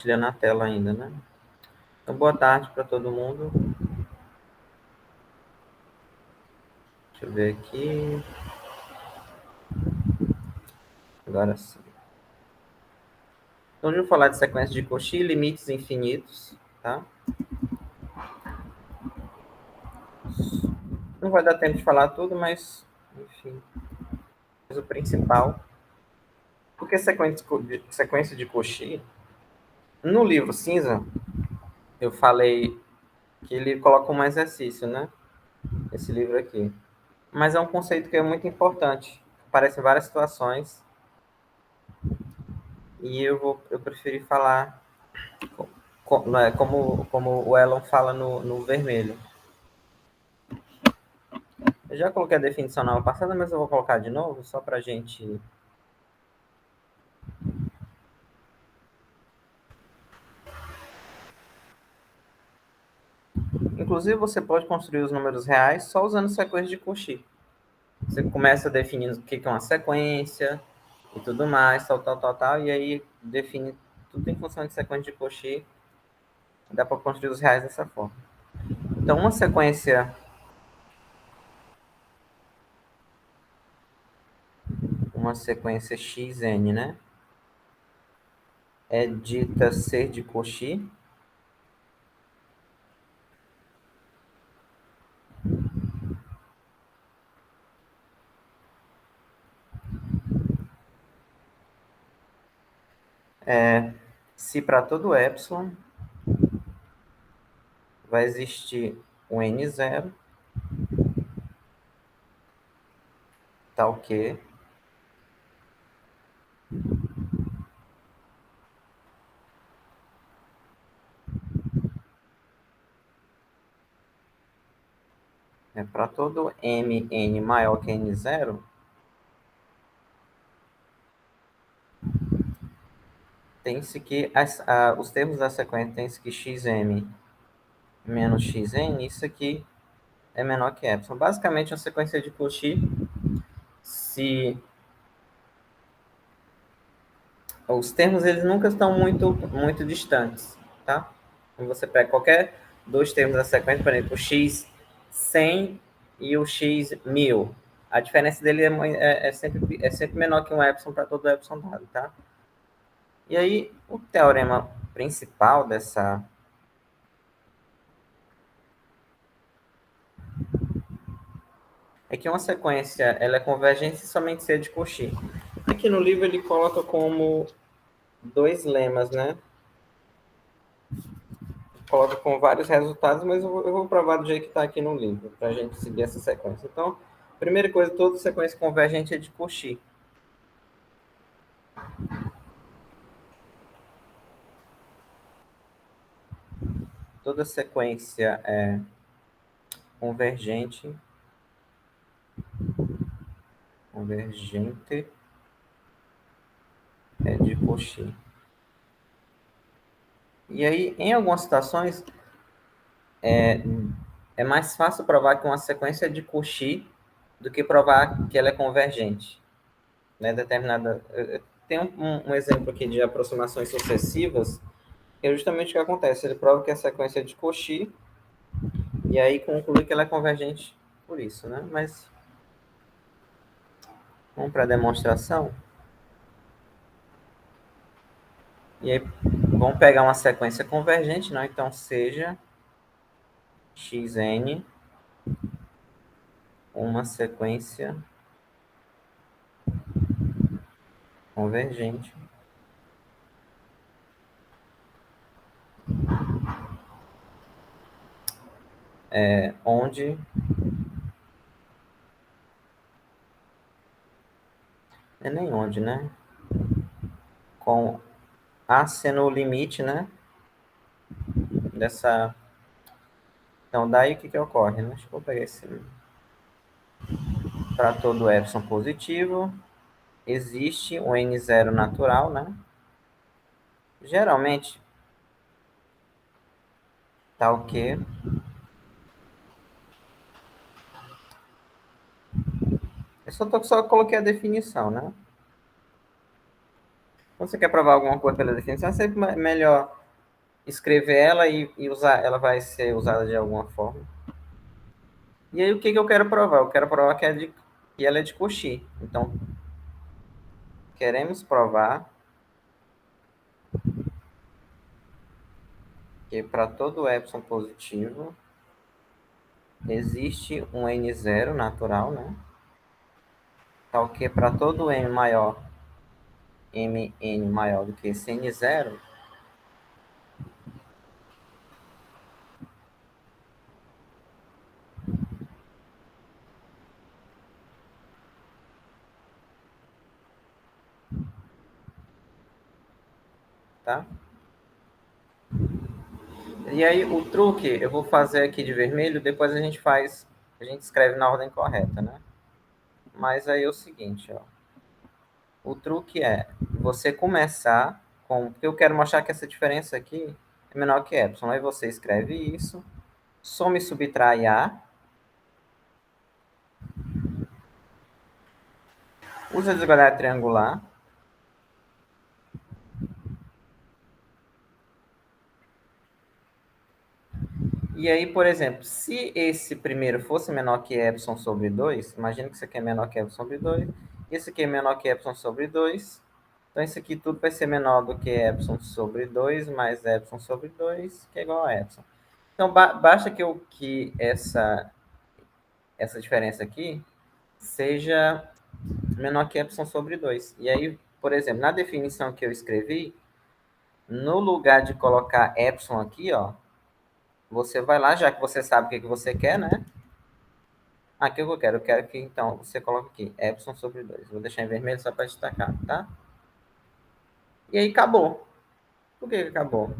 compartilhando a tela ainda, né? Então, boa tarde para todo mundo. Deixa eu ver aqui. Agora sim. Então, hoje eu vou falar de sequência de Cauchy e limites infinitos, tá? Não vai dar tempo de falar tudo, mas, enfim, o principal. Porque sequência de Cauchy, no livro cinza, eu falei que ele coloca um exercício, né? Esse livro aqui. Mas é um conceito que é muito importante. Aparece em várias situações. E eu preferi falar como o Elon fala no vermelho. Eu já coloquei a definição na aula passada, mas eu vou colocar de novo, só para a gente. Inclusive, você pode construir os números reais só usando sequência de Cauchy. Você começa definindo o que é uma sequência e tudo mais, tal, e aí define tudo em função de sequência de Cauchy. Dá para construir os reais dessa forma. Então, uma sequência xn, né? É dita ser de Cauchy. Se para todo epsilon vai existir um n0, tal que para todo mn maior que n0, tem-se que os termos da sequência tem-se que xm menos xn, isso aqui é menor que epsilon. Basicamente, uma sequência de Cauchy, se os termos eles nunca estão muito distantes, tá? Então, você pega qualquer dois termos da sequência, por exemplo, o x 100 e o x 1000. A diferença dele é sempre menor que um epsilon para todo epsilon dado, tá? E aí, o teorema principal dessa é que uma sequência ela é convergente se somente ser de Cauchy. Aqui no livro ele coloca como dois lemas, né? Coloca com vários resultados, mas eu vou provar do jeito que está aqui no livro, para a gente seguir essa sequência. Então, primeira coisa, toda sequência convergente é de Cauchy. Toda sequência é convergente é de Cauchy. E aí, em algumas situações, é mais fácil provar que uma sequência é de Cauchy do que provar que ela é convergente. Né? Tem um exemplo aqui de aproximações sucessivas, que é justamente o que acontece. Ele prova que a sequência é de Cauchy e aí conclui que ela é convergente por isso, né? Mas vamos para a demonstração. E aí vamos pegar uma sequência convergente, não? Então seja xn uma sequência convergente onde é nem onde, né? Com A sendo o limite, né? Dessa. Então, daí o que ocorre? Né? Deixa eu pegar esse. Para todo epsilon positivo, existe um n0 natural, né? Geralmente, tal que eu só coloquei a definição, né? Quando você quer provar alguma coisa pela definição, é sempre melhor escrever ela e usar, ela vai ser usada de alguma forma. E aí, o que eu quero provar? Eu quero provar que ela é de Cauchy. Então, queremos provar que para todo epsilon positivo existe um n0 natural, né? Tal que para todo m maior, mn maior do que esse n0, tá? E aí, o truque, eu vou fazer aqui de vermelho, depois a gente escreve na ordem correta, né? Mas aí é o seguinte, ó. O truque é você começar com... Porque eu quero mostrar que essa diferença aqui é menor que epsilon. Aí você escreve isso, soma e subtrai A, usa a desigualdade triangular. E aí, por exemplo, se esse primeiro fosse menor que epsilon sobre 2, imagina que isso aqui é menor que epsilon sobre 2, e esse aqui é menor que epsilon sobre 2, então isso aqui tudo vai ser menor do que epsilon sobre 2 mais epsilon sobre 2, que é igual a epsilon. Então, basta que essa diferença aqui seja menor que epsilon sobre 2. E aí, por exemplo, na definição que eu escrevi, no lugar de colocar epsilon aqui, ó, você vai lá, já que você sabe o que você quer, né? Aqui eu quero. Eu quero que, então, você coloque aqui, epsilon sobre 2. Vou deixar em vermelho só para destacar, tá? E aí acabou. Por que acabou?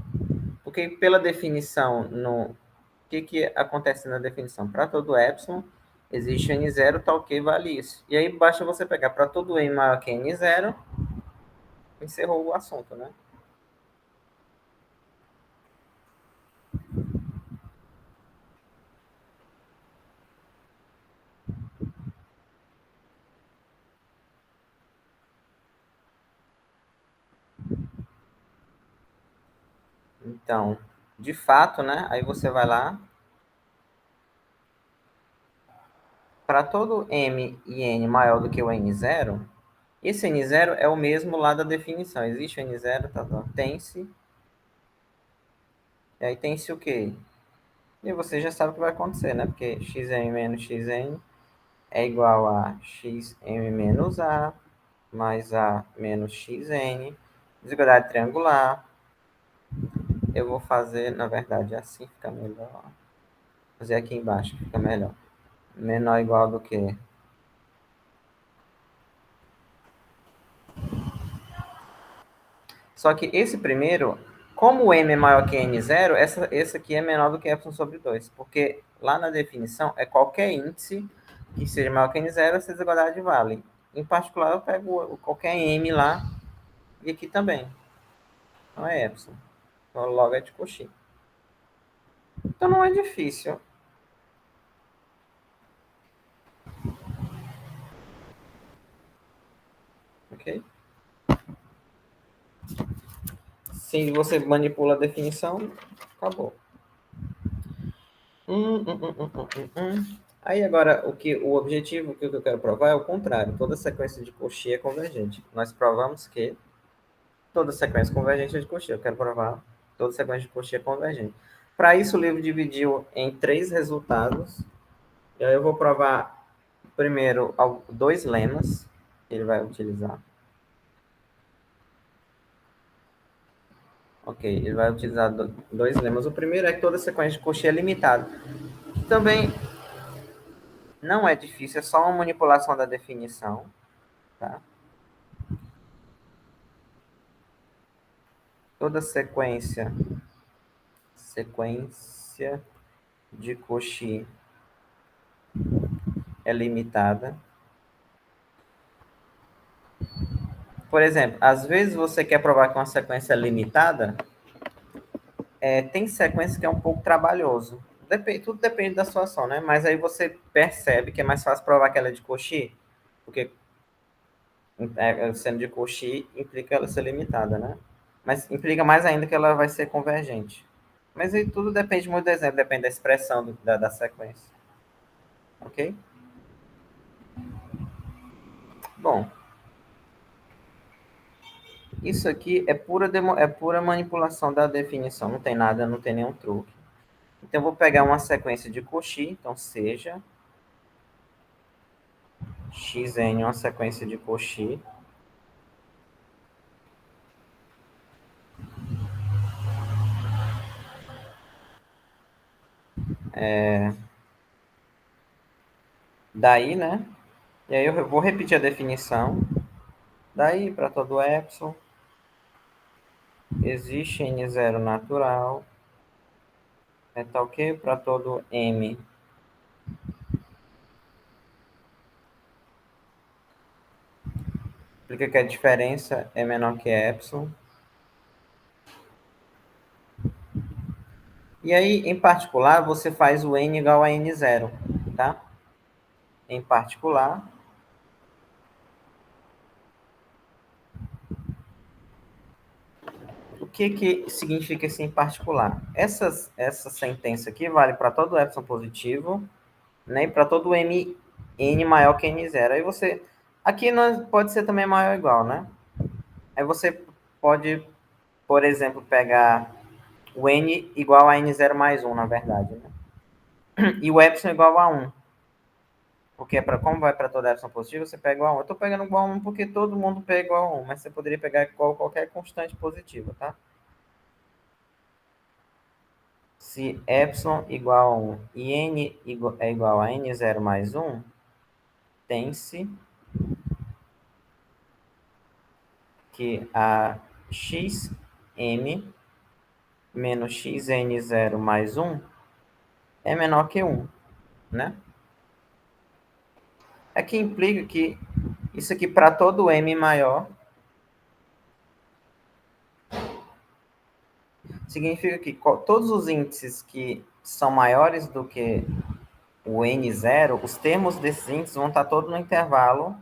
Porque pela definição, o que acontece na definição? Para todo epsilon, existe n0, tal que vale isso. E aí basta você pegar para todo n maior que n0, encerrou o assunto, né? Então, de fato, né? Aí você vai lá. Para todo m e n maior do que o n0, esse n0 é o mesmo lá da definição. Existe o n0, tá, tá. Tem-se. E aí tem-se o quê? E você já sabe o que vai acontecer, né? Porque xm menos xn é igual a xm menos a mais a menos xn. Desigualdade triangular. Eu vou fazer, na verdade, assim fica melhor. Vou fazer aqui embaixo, fica melhor. Menor ou igual do que? Só que esse primeiro, como o m é maior que n0, esse aqui é menor do que epsilon sobre 2. Porque lá na definição é qualquer índice que seja maior que n0, essa desigualdade vale. Em particular, eu pego qualquer m lá e aqui também. Então é epsilon. Então logo é de Cauchy. Então não é difícil. Ok? Se você manipula a definição, acabou. Aí agora, o objetivo que eu quero provar é o contrário. Toda sequência de Cauchy é convergente. Nós provamos que toda sequência convergente é de Cauchy. Eu quero provar toda sequência de Cauchy é convergente. Para isso, o livro dividiu em 3 resultados. E aí eu vou provar primeiro dois lemas que ele vai utilizar. Ok, ele vai utilizar dois lemas. O primeiro é que toda sequência de Cauchy é limitada. Também não é difícil, é só uma manipulação da definição. Tá? Toda sequência de Cauchy é limitada. Por exemplo, às vezes você quer provar que uma sequência é limitada, tem sequência que é um pouco trabalhoso. Tudo depende da situação, né? Mas aí você percebe que é mais fácil provar que ela é de Cauchy, porque Sendo de Cauchy, implica ela ser limitada, né? Mas implica mais ainda que ela vai ser convergente. Mas aí tudo depende muito do exemplo, depende da expressão da sequência. Ok? Bom, isso aqui é pura manipulação da definição, não tem nada, não tem nenhum truque. Então, eu vou pegar uma sequência de Cauchy, então seja xn uma sequência de Cauchy, daí, né? E aí eu vou repetir a definição. Daí, para todo epsilon, existe n0 natural, é tal que para todo m implica que a diferença é menor que epsilon. E aí, em particular, você faz o n igual a n0, tá? Em particular, o que significa esse em particular? Essa sentença aqui vale para todo epsilon positivo, né? E para todo n maior que n0. Aí você... Aqui nós, pode ser também maior ou igual, né? Aí você pode, por exemplo, pegar o n igual a n0 mais 1, na verdade, né? E o epsilon igual a 1. Porque como vai para toda epsilon positiva, você pega igual a 1. Eu estou pegando igual a 1 porque todo mundo pega igual a 1, mas você poderia pegar igual a qualquer constante positiva, tá? Se epsilon igual a 1 e n é igual a n0 mais 1, tem-se que a xm menos xn0 mais 1 é menor que 1, né? Aqui implica que isso aqui para todo m maior significa que todos os índices que são maiores do que o n0, os termos desses índices vão estar todos no intervalo.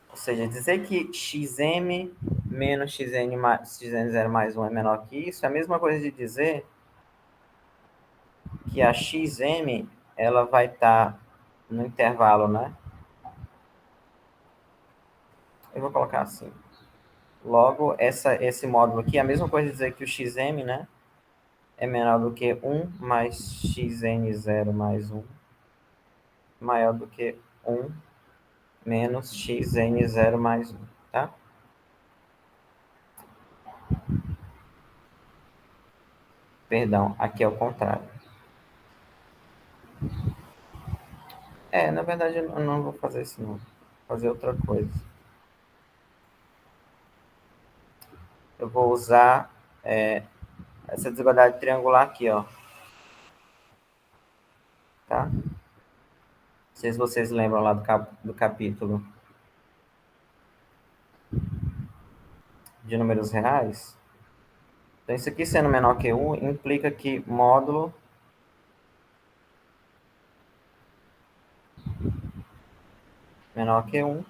Ou seja, dizer que xm menos xn0 mais 1 é menor que isso é a mesma coisa de dizer que a xm ela vai estar no intervalo, né? Eu vou colocar assim. Logo, esse módulo aqui é a mesma coisa de dizer que o xm, né, é menor do que 1 mais xn0 mais 1 maior do que 1 menos xn0 mais 1, tá? Perdão, aqui é o contrário. Na verdade, eu não vou fazer isso, não. Vou fazer outra coisa. Eu vou usar essa desigualdade triangular aqui, ó. Tá? Não sei se vocês lembram lá do capítulo de números reais. Então, isso aqui sendo menor que 1, implica que módulo menor que 1.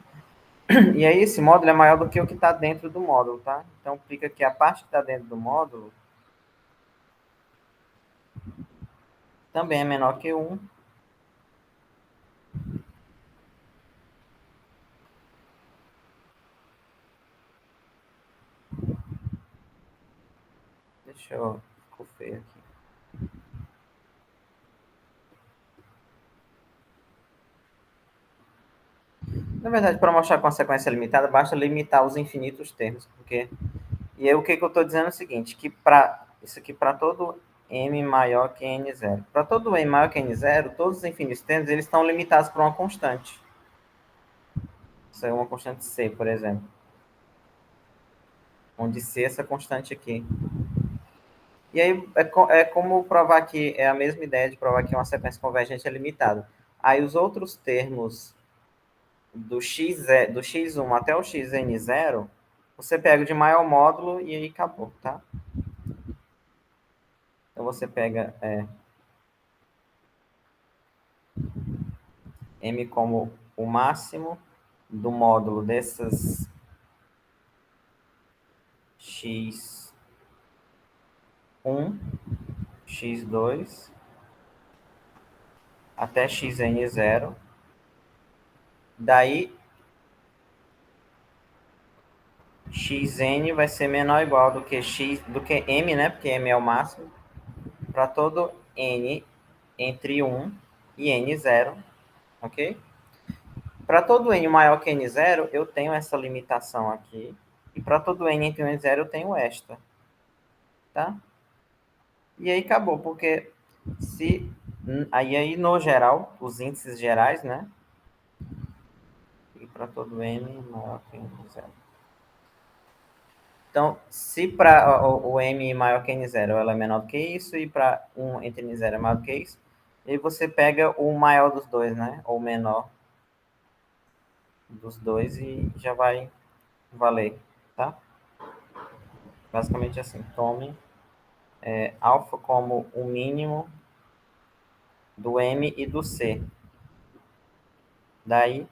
E aí, esse módulo é maior do que o que está dentro do módulo, tá? Então, implica que a parte que está dentro do módulo também é menor que 1. Deixa eu... Ficou feio aqui. Na verdade, para mostrar com a sequência limitada, basta limitar os infinitos termos, porque... E aí, o que eu estou dizendo é o seguinte, que isso aqui para todo m maior que n0. Para todo m maior que n0, todos os infinitos termos, eles estão limitados por uma constante. Isso é uma constante c, por exemplo. Onde c é essa constante aqui. E aí, é como provar que é a mesma ideia de provar que uma sequência convergente é limitada. Aí, os outros termos do x1 até o xn0, você pega de maior módulo e aí acabou, tá? Então, você pega m como o máximo do módulo dessas x1, x2, até xn0. Daí, xn vai ser menor ou igual do que m, né? Porque m é o máximo, para todo n entre 1 e n0, ok? Para todo n maior que n0, eu tenho essa limitação aqui. E para todo n entre 1 e 0, eu tenho esta. Tá? E aí acabou, porque se... Aí, no geral, os índices gerais, né? E para todo n maior que n0. Então, se para o m maior que n0 ela é menor do que isso, e para 1 entre n0 é maior do que isso, e você pega o maior dos dois, né? Ou o menor dos dois e já vai valer, tá? Basicamente assim, tome alfa como o mínimo do M e do C. Daí,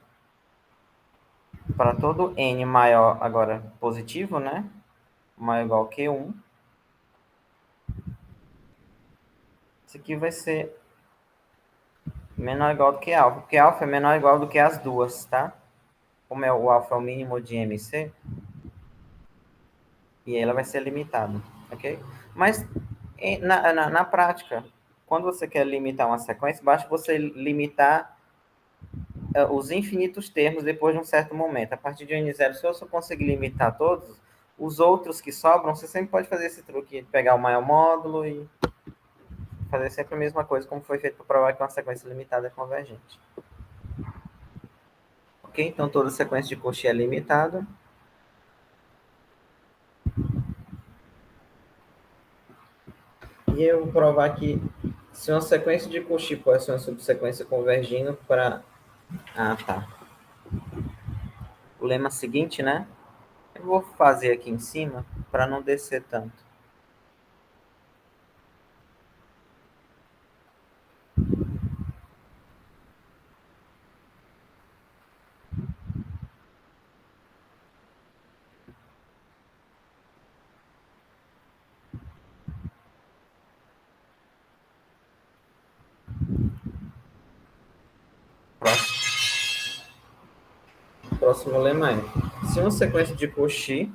para todo N maior, agora positivo, né? Maior ou igual que 1. Isso aqui vai ser menor ou igual do que alfa, porque alfa é menor ou igual do que as duas, tá? Como o alfa é o mínimo de M e C, e ela vai ser limitada, ok? Mas, na prática, quando você quer limitar uma sequência, basta você limitar os infinitos termos depois de um certo momento. A partir de n0, se você conseguir limitar todos, os outros que sobram, você sempre pode fazer esse truque de pegar o maior módulo e fazer sempre a mesma coisa, como foi feito para provar que uma sequência limitada é convergente. Ok? Então, toda sequência de Cauchy é limitada. E eu vou provar que se uma sequência de Cauchy pode ser uma subsequência convergindo para... Ah, tá. O lema seguinte, né? Eu vou fazer aqui em cima para não descer tanto. Próximo lema é: se uma sequência de Cauchy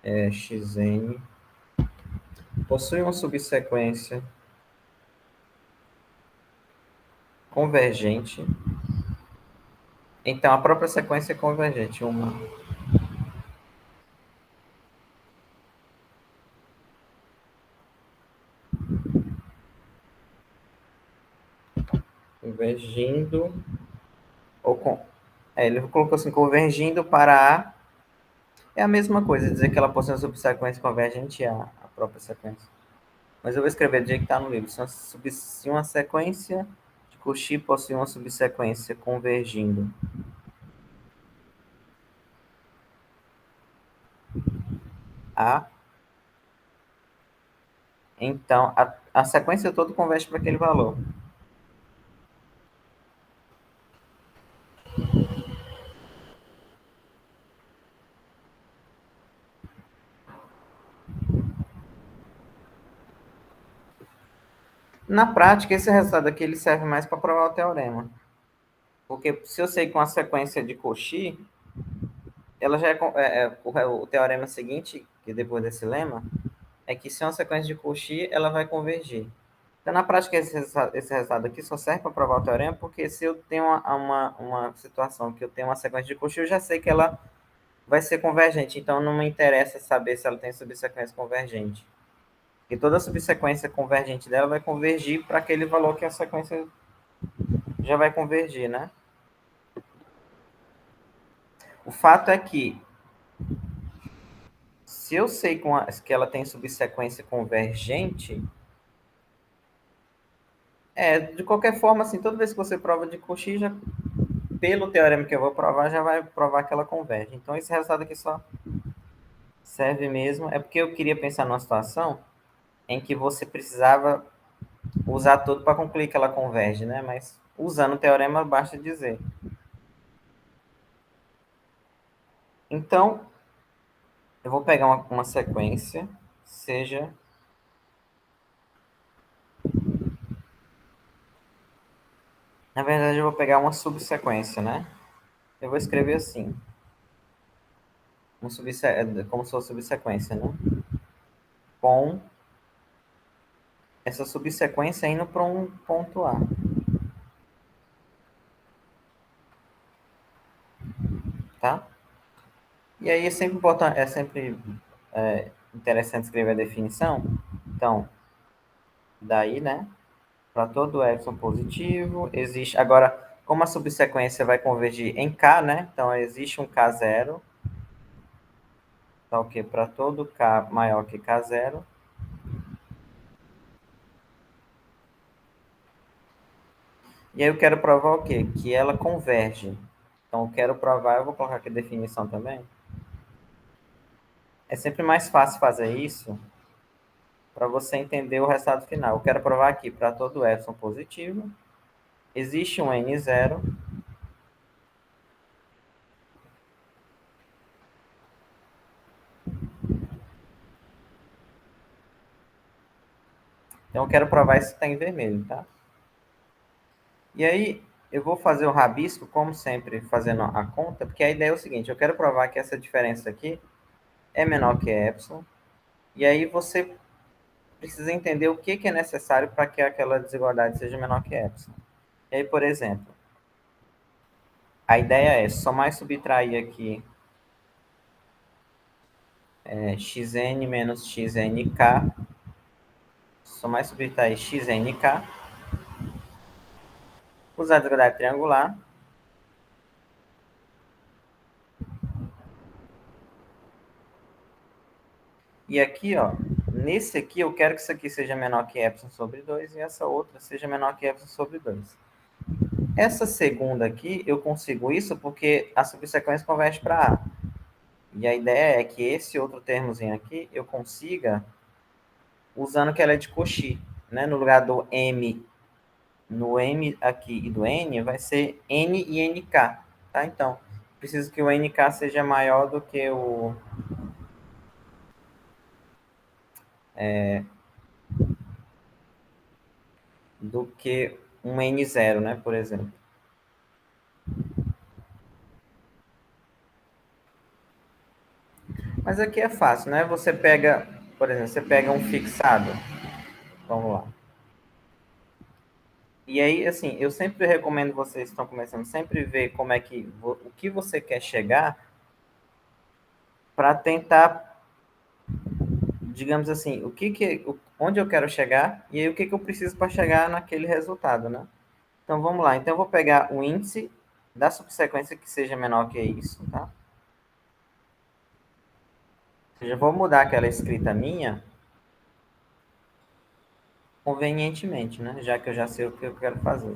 xn possui uma subsequência convergente, então a própria sequência é convergente. Uma convergindo, ou com. Ele colocou assim: convergindo para A. É a mesma coisa, dizer que ela possui uma subsequência convergente à própria sequência. Mas eu vou escrever do jeito que está no livro. Se uma sequência de Cauchy possui uma subsequência convergindo a, então a sequência toda converge para aquele valor. Na prática, esse resultado aqui ele serve mais para provar o teorema. Porque se eu sei que uma sequência de Cauchy, ela já o teorema seguinte, que depois desse lema, é que se é uma sequência de Cauchy, ela vai convergir. Então, na prática, esse resultado aqui só serve para provar o teorema, porque se eu tenho uma situação que eu tenho uma sequência de Cauchy, eu já sei que ela vai ser convergente. Então, não me interessa saber se ela tem subsequência convergente. E toda subsequência convergente dela vai convergir para aquele valor que a sequência já vai convergir, né? O fato é que, se eu sei que ela tem subsequência convergente, de qualquer forma, assim, toda vez que você prova de Cauchy, pelo teorema que eu vou provar, já vai provar que ela converge. Então, esse resultado aqui só Serve mesmo. É porque eu queria pensar numa situação em que você precisava usar tudo para concluir que ela converge, né? Mas usando o teorema basta dizer. Então, eu vou pegar uma sequência, seja... Na verdade, eu vou pegar uma subsequência, né? Eu vou escrever assim, como se fosse subsequência, né? Com essa subsequência indo para um ponto A, tá? E aí é sempre interessante escrever a definição. Então, daí, né? Para todo epsilon positivo, existe... Agora, como a subsequência vai convergir em K, né? Então, existe um K0, tá ok? Para todo K maior que K0. E aí eu quero provar o quê? Que ela converge. Então, eu quero provar, eu vou colocar aqui a definição também. É sempre mais fácil fazer isso para você entender o resultado final. Eu quero provar aqui para todo epsilon positivo, existe um N0. Então, eu quero provar isso que está em vermelho, tá? E aí, eu vou fazer o rabisco, como sempre, fazendo a conta, porque a ideia é o seguinte, eu quero provar que essa diferença aqui é menor que epsilon, e aí você precisa entender o que é necessário para que aquela desigualdade seja menor que epsilon. E aí, por exemplo, a ideia é somar e subtrair aqui xn menos xnk, somar e subtrair xnk, usar a desigualdade triangular, e aqui, ó, nesse aqui eu quero que isso aqui seja menor que epsilon sobre 2 e essa outra seja menor que epsilon sobre 2. Essa segunda aqui, eu consigo isso porque a subsequência converte para A. E a ideia é que esse outro termozinho aqui eu consiga usando que ela é de Cauchy, né? No lugar do M, no M aqui e do N, vai ser N e NK, tá? Então, preciso que o NK seja maior do que um N0, né? Por exemplo. Mas aqui é fácil, né? Você pega, por exemplo, você pega um fixado. Vamos lá. E aí, assim, eu sempre recomendo vocês que estão começando, sempre ver como é que o que você quer chegar para tentar, digamos assim, onde eu quero chegar e aí o que eu preciso para chegar naquele resultado, né? Então vamos lá. Então eu vou pegar o índice da subsequência que seja menor que isso, tá? Ou seja, eu vou mudar aquela escrita minha convenientemente, né? Já que eu já sei o que eu quero fazer.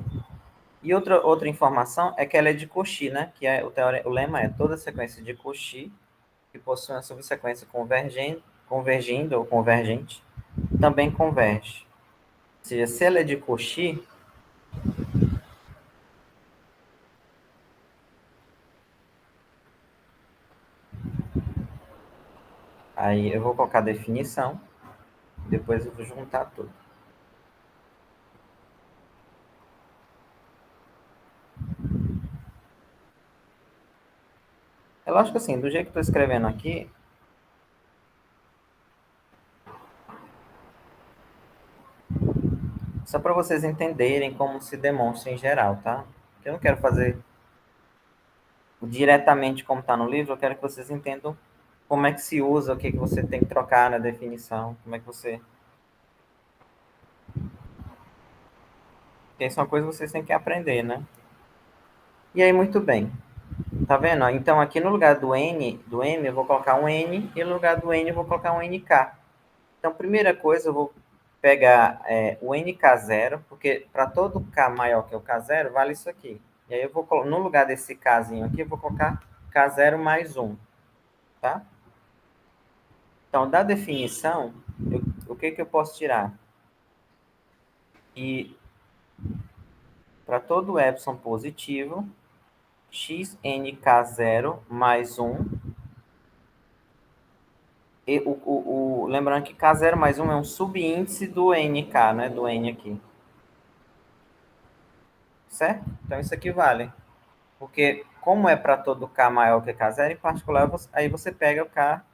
E outra informação é que ela é de Cauchy, né? Que é o lema é toda sequência de Cauchy que possui uma subsequência convergindo ou convergente também converge. Ou seja, se ela é de Cauchy, aí eu vou colocar a definição, depois eu vou juntar tudo. É lógico assim, do jeito que eu estou escrevendo aqui, só para vocês entenderem como se demonstra em geral, tá? Porque eu não quero fazer diretamente como está no livro, eu quero que vocês entendam como é que se usa, o que você tem que trocar na definição, como é que você... Porque isso é uma coisa que vocês têm que aprender, né? E aí, muito bem. Tá vendo? Então, aqui no lugar do M, eu vou colocar um N, e no lugar do N eu vou colocar um NK. Então, primeira coisa, eu vou pegar o NK0, porque para todo K maior que o K0, vale isso aqui. E aí eu vou, no lugar desse Kzinho aqui, eu vou colocar K0 mais 1, tá? Então, da definição, o que que eu posso tirar? E para todo epsilon positivo, xnk0 mais 1. Lembrando que k0 mais 1 é um subíndice do nk, né? Do n aqui. Certo? Então, isso aqui vale. Porque, como é para todo k maior que k0, em particular, aí você pega o k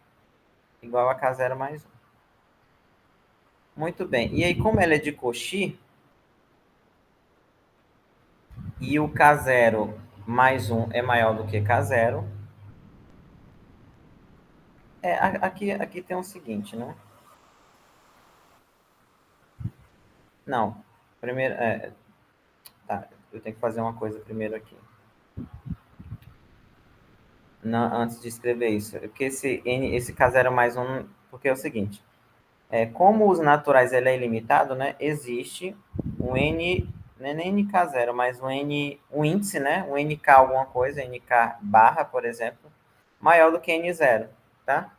igual a k0 mais 1. Muito bem. E aí, como ela é de Cauchy, e o k0 mais 1 é maior do que k0, aqui tem o seguinte, né? Não. Primeiro, tá, eu tenho que fazer uma coisa primeiro aqui. Não, antes de escrever isso. Porque esse k0 mais 1, porque é o seguinte. Como os naturais ele é ilimitado, né? Existe um n, não é nem nk0, mas um índice, né? Um nk alguma coisa, nk barra, por exemplo, maior do que n0, tá?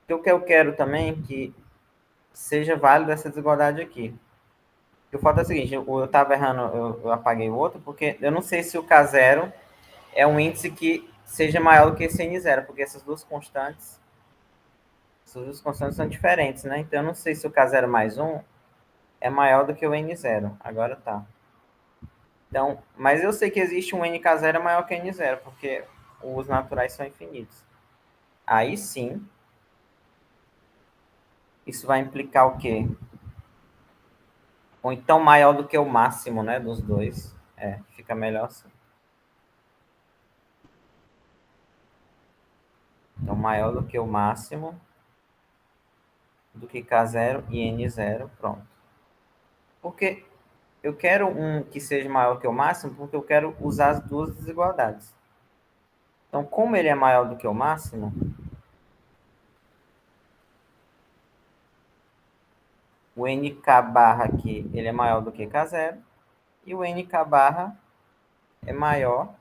O que eu quero também que seja válido essa desigualdade aqui. O fato é o seguinte, eu estava errando, eu apaguei o outro, porque eu não sei se o k0 é um índice que seja maior do que esse n0, porque essas duas constantes são diferentes, né? Então eu não sei se o k0 mais 1 é maior do que o n0. Agora tá. Então, mas eu sei que existe um nk0 maior que n0, porque os naturais são infinitos. Aí sim, isso vai implicar o quê? Ou então maior do que o máximo, né, dos dois. Fica melhor assim. Então, maior do que o máximo, do que k0 e n0, pronto. Porque eu quero um que seja maior que o máximo, porque eu quero usar as duas desigualdades. Então, como ele é maior do que o máximo, o nk barra aqui ele é maior do que k0 e o nk barra é maior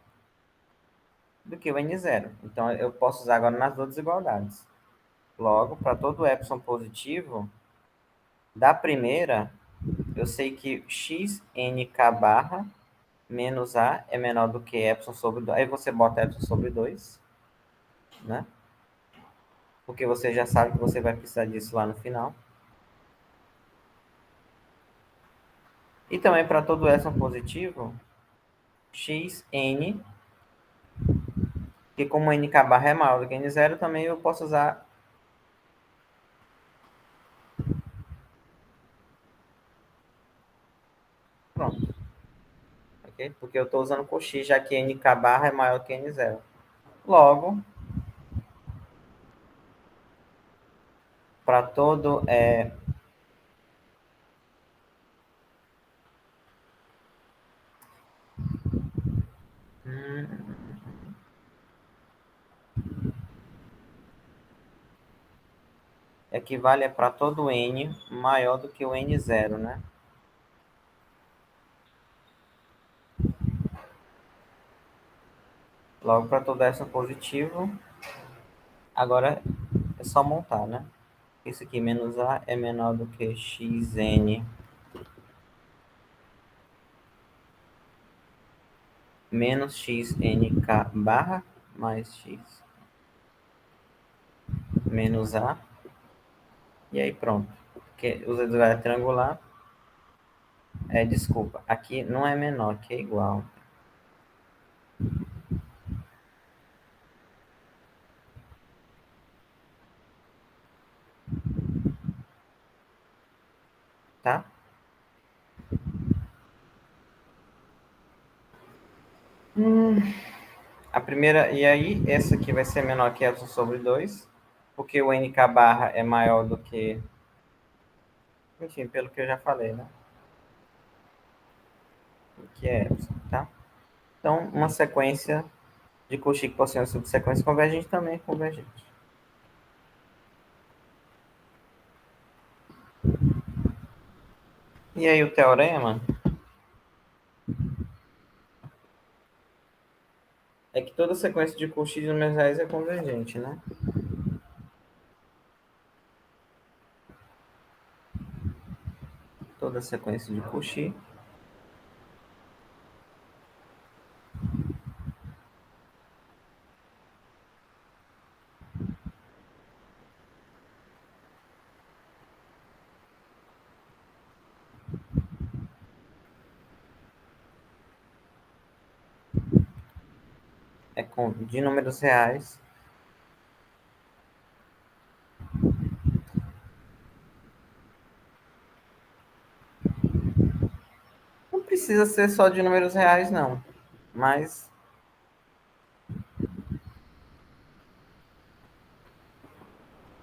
do que o n0. Então, eu posso usar agora nas duas desigualdades. Logo, para todo epsilon positivo, da primeira, eu sei que xnk barra menos a é menor do que epsilon sobre 2. Aí você bota epsilon sobre 2, né? Porque você já sabe que você vai precisar disso lá no final. E também para todo epsilon positivo, xn, que como nk barra é maior do que n0, também eu posso usar. Pronto. Okay? Porque eu estou usando Cauchy, já que nk barra é maior que n0. Logo, para todo equivale para todo n maior do que o n0, né? Logo, para todo essa positivo, agora é só montar, né? Isso aqui menos a é menor do que xn menos xnk barra mais x menos a. E aí pronto. Porque os dois é triangular. Desculpa, aqui não é menor, aqui é igual. Tá? A primeira, e aí, essa aqui vai ser menor que epsilon sobre 2, porque o nk barra é maior do que. Enfim, pelo que eu já falei, né? Que é epsilon, tá? Então, uma sequência de Cauchy que possui uma subsequência convergente também é convergente. E aí, o teorema é que toda sequência de Cauchy de números reais é convergente, né? toda sequência de Cauchy de números reais. Não precisa ser só de números reais, não. Mas,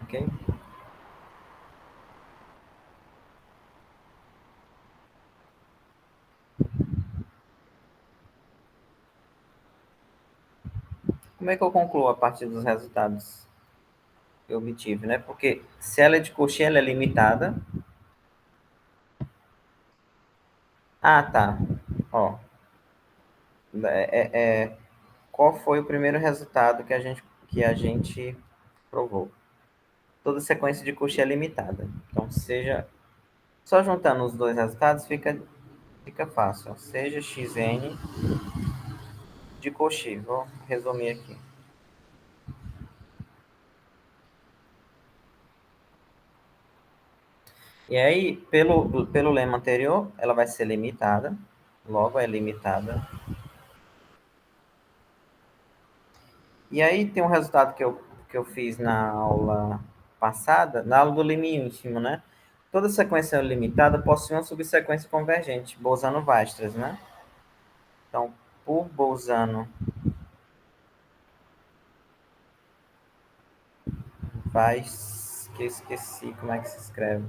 ok? Como é que eu concluo a partir dos resultados que eu obtive, né? Porque se ela é de Cauchy, ela é limitada. Ah, tá. Ó, qual foi o primeiro resultado que a gente provou? Toda sequência de Cauchy é limitada. Então, seja só juntando os dois resultados fica fácil. Ó. Seja xn de Cauchy. Vou resumir aqui. E aí, pelo lema anterior, ela vai ser limitada. Logo, é limitada. E aí tem um resultado que eu fiz na aula passada, na aula do limite ínfimo, né? Toda sequência limitada possui uma subsequência convergente, Bolzano-Weierstrass, né? Então, por Bolzano-Weierstrass, que eu esqueci como é que se escreve.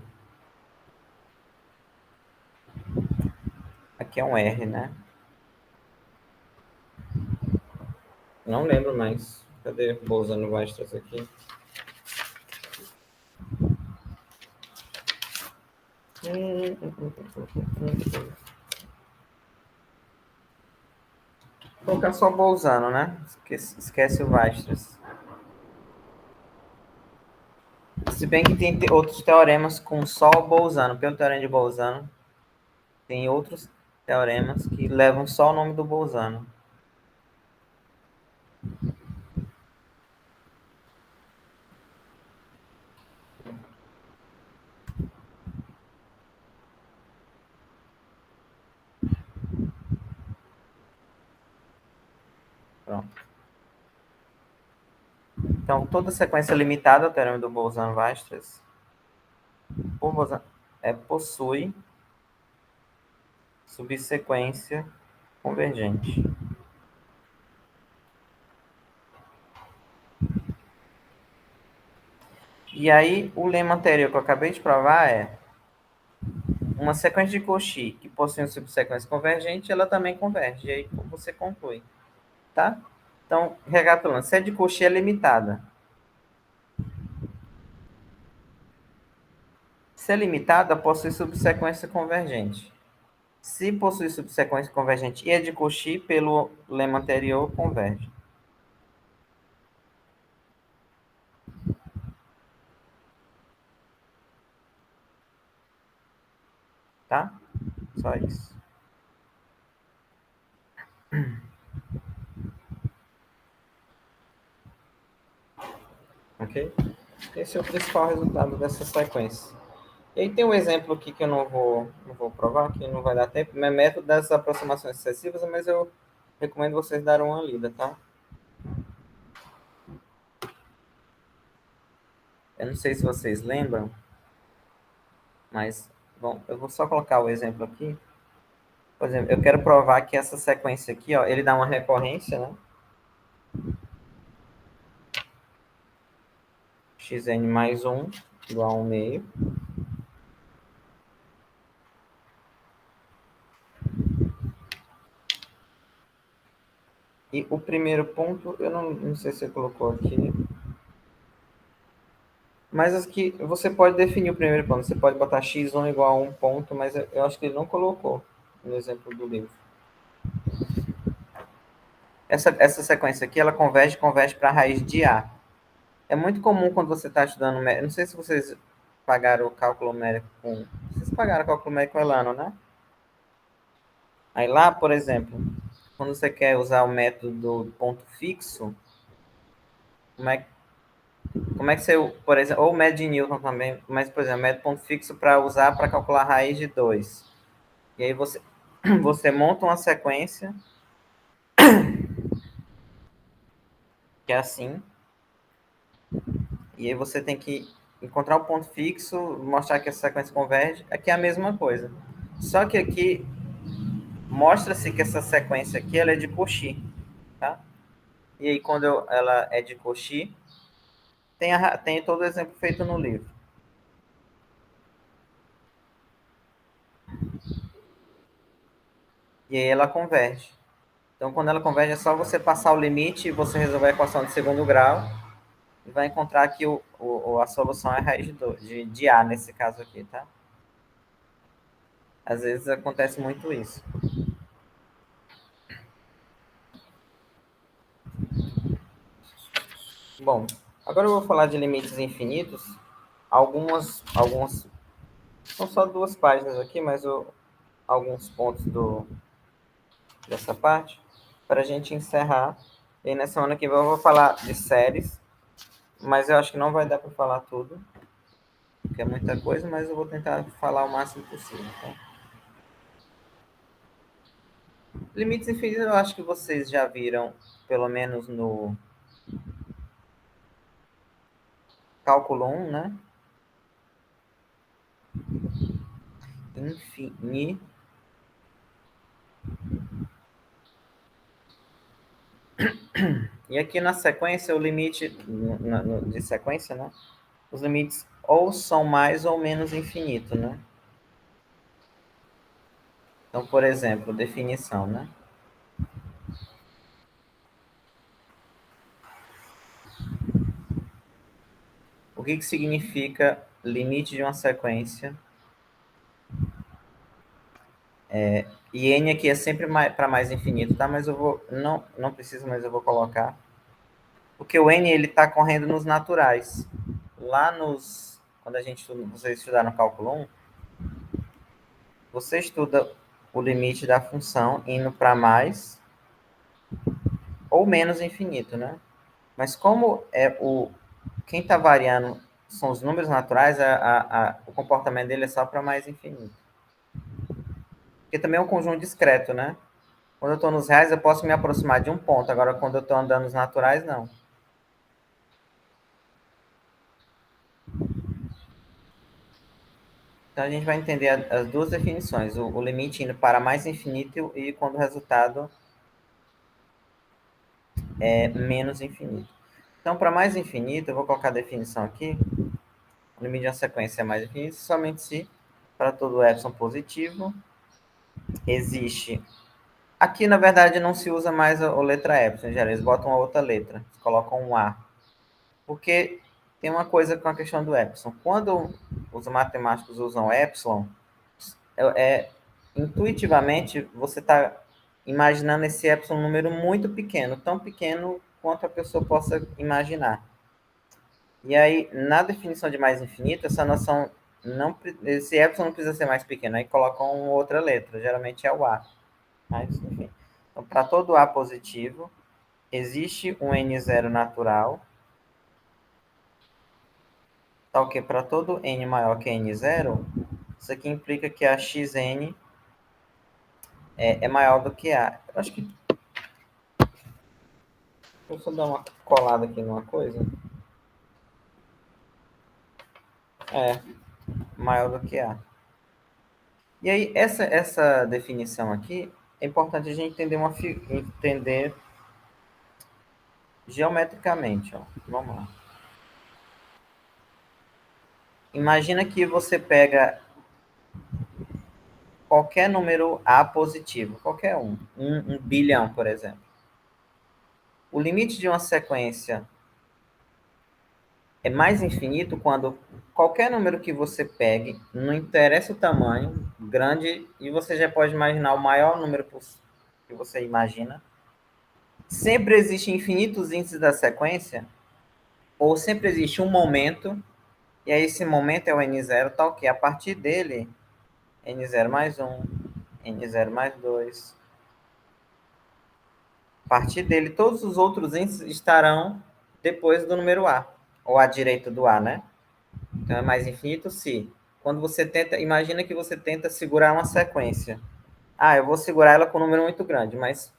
Aqui é um R, né? Não lembro mais. Cadê Bolzano-Weierstrass aqui? Vou colocar só Bolzano, né? Esquece o Weierstrass. Se bem que tem outros teoremas com só o Bolzano. Pelo teorema de Bolzano, tem outros teoremas que levam só o nome do Bolzano. Pronto. Então, toda sequência limitada ao teorema do Bolzano-Weierstrass possui subsequência convergente. E aí, o lema anterior que eu acabei de provar é uma sequência de Cauchy que possui uma subsequência convergente, ela também converge. E aí você conclui, tá? Então, recapitulando, se é de Cauchy é limitada. Se é limitada, possui subsequência convergente. Se possui subsequência convergente e é de Cauchy, pelo lema anterior, converge. Tá? Só isso. Ok? Esse é o principal resultado dessa sequência. E aí tem um exemplo aqui que eu não vou provar, que não vai dar tempo, é método das aproximações sucessivas, mas eu recomendo vocês darem uma lida, tá? Eu não sei se vocês lembram, mas, bom, eu vou só colocar o exemplo aqui. Por exemplo, eu quero provar que essa sequência aqui, ó, ele dá uma recorrência, né? Xn mais 1 igual a 1 meio. E o primeiro ponto, eu não sei se você colocou aqui, mas aqui você pode definir o primeiro ponto. Você pode botar x1 igual a 1 ponto, mas eu acho que ele não colocou no exemplo do livro. Essa sequência aqui, ela converge para a raiz de A. É muito comum quando você está estudando... Não sei se vocês pagaram o cálculo numérico com... Vocês pagaram cálculo Michaeliano, né? Aí lá, por exemplo, quando você quer usar o método do ponto fixo, como é, como é que você, por exemplo, ou o método de Newton também, mas, por exemplo, método ponto fixo para usar para calcular a raiz de 2. E aí você, você monta uma sequência que é assim, e aí você tem que encontrar o ponto fixo, mostrar que essa sequência converge. Aqui é a mesma coisa. Só que aqui mostra-se que essa sequência aqui ela é de Cauchy, tá? E aí quando ela é de Cauchy, tem todo o exemplo feito no livro. E aí ela converge. Então quando ela converge é só você passar o limite e você resolver a equação de segundo grau e vai encontrar que a solução é a raiz de A nesse caso aqui, tá? Às vezes acontece muito isso. Bom, agora eu vou falar de limites infinitos. Algumas são só 2 páginas aqui, mas alguns pontos dessa parte para a gente encerrar. E aí, na semana que vem eu vou falar de séries, mas eu acho que não vai dar para falar tudo, porque é muita coisa, mas eu vou tentar falar o máximo possível. Tá? Limites infinitos eu acho que vocês já viram, pelo menos no cálculo 1, né? Infinito. E aqui na sequência, o limite de sequência, né? Os limites ou são mais ou menos infinito, né? Então, por exemplo, definição, né? O que significa limite de uma sequência? E n aqui é sempre para mais infinito, tá? Mas eu vou não preciso, mas eu vou colocar. Porque o n ele está correndo nos naturais. Lá quando vocês estudaram no cálculo 1, você estuda o limite da função indo para mais ou menos infinito, né? Mas como quem está variando são os números naturais, o comportamento dele é só para mais infinito. Porque também é um conjunto discreto, né? Quando eu estou nos reais, eu posso me aproximar de um ponto. Agora, quando eu estou andando nos naturais, não. Então, a gente vai entender as duas definições. O limite indo para mais infinito e quando o resultado é menos infinito. Então, para mais infinito, eu vou colocar a definição aqui. O limite de uma sequência é mais infinito somente se, para todo epsilon positivo, existe... Aqui, na verdade, não se usa mais a letra epsilon, já eles botam uma outra letra. Eles colocam um A. Porque tem uma coisa com a questão do epsilon. Quando os matemáticos usam epsilon, intuitivamente você está imaginando esse epsilon um número muito pequeno, tão pequeno quanto a pessoa possa imaginar. E aí, na definição de mais infinito, essa noção não, esse epsilon não precisa ser mais pequeno, aí colocam outra letra, geralmente é o A. Mas, enfim. Então, para todo A positivo, existe um N0 natural. Tá ok? Para todo N maior que N0, isso aqui implica que a Xn é maior do que A. Eu acho que... Deixa eu só dar uma colada aqui numa coisa. É, maior do que A. E aí, essa definição aqui, é importante a gente entender geometricamente. Ó. Vamos lá. Imagina que você pega qualquer número A positivo, qualquer um bilhão, por exemplo. O limite de uma sequência é mais infinito quando qualquer número que você pegue, não interessa o tamanho, grande, e você já pode imaginar o maior número que você imagina. Sempre existe infinitos índices da sequência, ou sempre existe um momento, e aí esse momento é o n0, tal que a partir dele n0 mais 1, n0 mais 2. A partir dele, todos os outros índices estarão depois do número A, ou à direita do A, né? Então é mais infinito se, quando você tenta, imagina que você tenta segurar uma sequência. Ah, eu vou segurar ela com um número muito grande, mas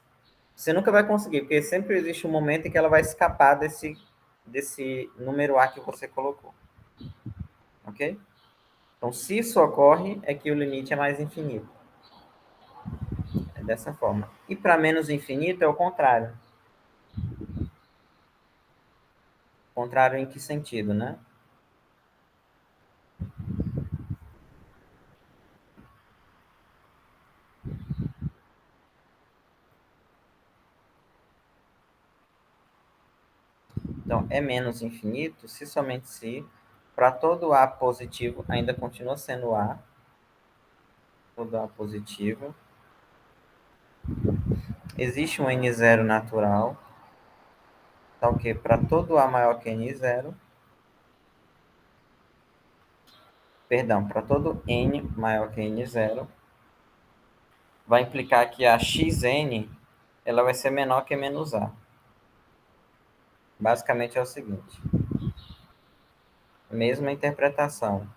você nunca vai conseguir, porque sempre existe um momento em que ela vai escapar desse número A que você colocou. Ok? Então, se isso ocorre, é que o limite é mais infinito. É dessa forma. E para menos infinito é o contrário. Contrário em que sentido, né? Então, é menos infinito se somente se para todo A positivo ainda continua sendo A, todo A positivo, existe um N0 natural, tá ok? Para todo A maior que N0, perdão, para todo N maior que N0, vai implicar que a Xn ela vai ser menor que menos A. Basicamente é o seguinte, mesma interpretação.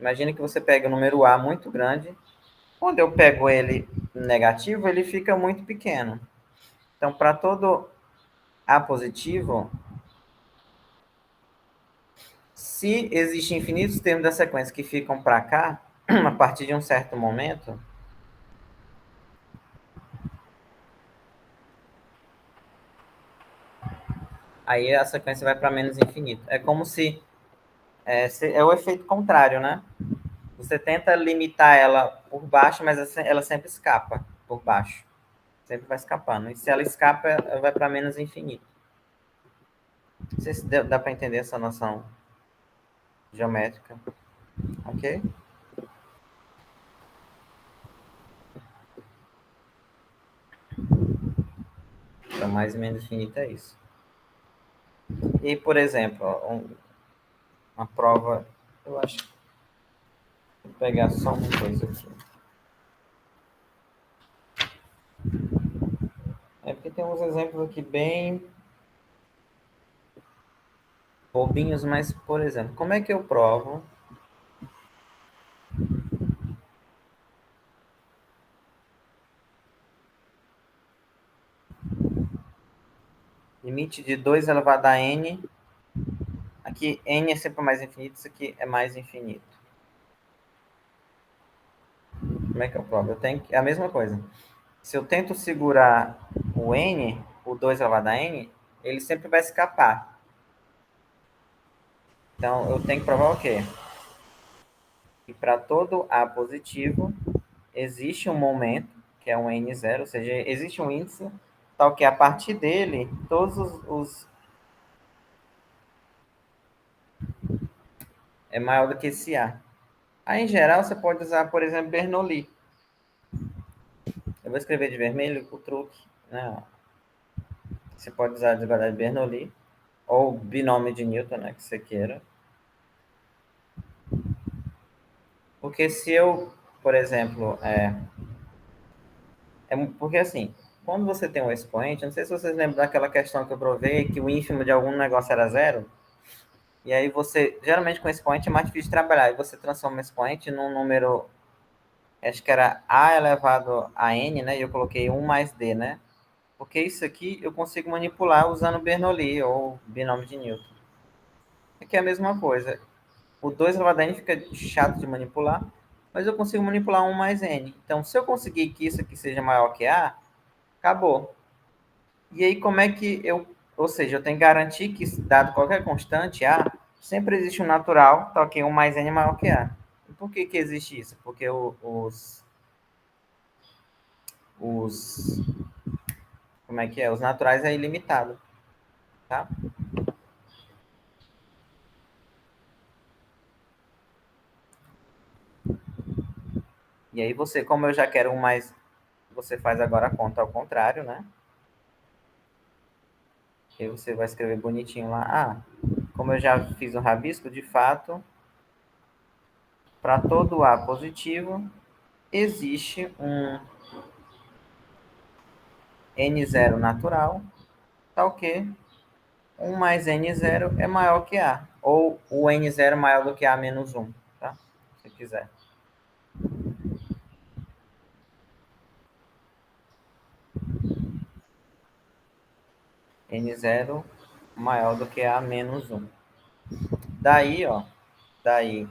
Imagine que você pega o número A muito grande, quando eu pego ele negativo, ele fica muito pequeno. Então, para todo A positivo, se existem infinitos termos da sequência que ficam para cá, a partir de um certo momento, aí a sequência vai para menos infinito. É como se é o efeito contrário, né? Você tenta limitar ela por baixo, mas ela sempre escapa por baixo. Sempre vai escapando. E se ela escapa, ela vai para menos infinito. Não sei se dá para entender essa noção geométrica. Ok? Então, mais ou menos infinito é isso. E, por exemplo, uma prova, eu acho que vou pegar só uma coisa aqui. É porque tem uns exemplos aqui bem bobinhos, mas, por exemplo, como é que eu provo limite de 2 elevado a n? Aqui n é sempre mais infinito, isso aqui é mais infinito. Como é que eu provo? Eu tenho é a mesma coisa. Se eu tento segurar o n, o 2 elevado a n, ele sempre vai escapar. Então, eu tenho que provar o quê? Que para todo A positivo, existe um momento, que é um n0, ou seja, existe um índice, tal que a partir dele, todos os é maior do que esse A. Aí, em geral, você pode usar, por exemplo, Bernoulli. Eu vou escrever de vermelho o truque, né? Você pode usar a desigualdade de Bernoulli, ou binômio de Newton, né, que você queira. Porque se eu, por exemplo, porque assim, quando você tem um expoente, não sei se vocês lembram daquela questão que eu provei, que o ínfimo de algum negócio era zero, e aí você, geralmente com expoente é mais difícil de trabalhar, e você transforma o expoente num número, acho que era a elevado a n, né, e eu coloquei 1 mais d, né, porque isso aqui eu consigo manipular usando Bernoulli, ou binômio de Newton. Aqui é a mesma coisa, o 2 elevado a n fica chato de manipular, mas eu consigo manipular 1 mais n. Então, se eu conseguir que isso aqui seja maior que a, acabou. E aí, como é que eu... Ou seja, eu tenho que garantir que, dado qualquer constante a, sempre existe um natural, tal que 1 mais n é maior que a. E por que que existe isso? Porque os... Como é que é? Os naturais é ilimitado, tá? E aí você, como eu já quero 1 mais... Você faz agora a conta ao contrário, né? E você vai escrever bonitinho lá. Ah, como eu já fiz um rabisco, de fato, para todo A positivo, existe um N0 natural, tal que 1 mais N0 é maior que A. Ou o N0 maior do que A menos 1, tá? Se quiser. N0 maior do que A menos 1. Daí, ó, daí,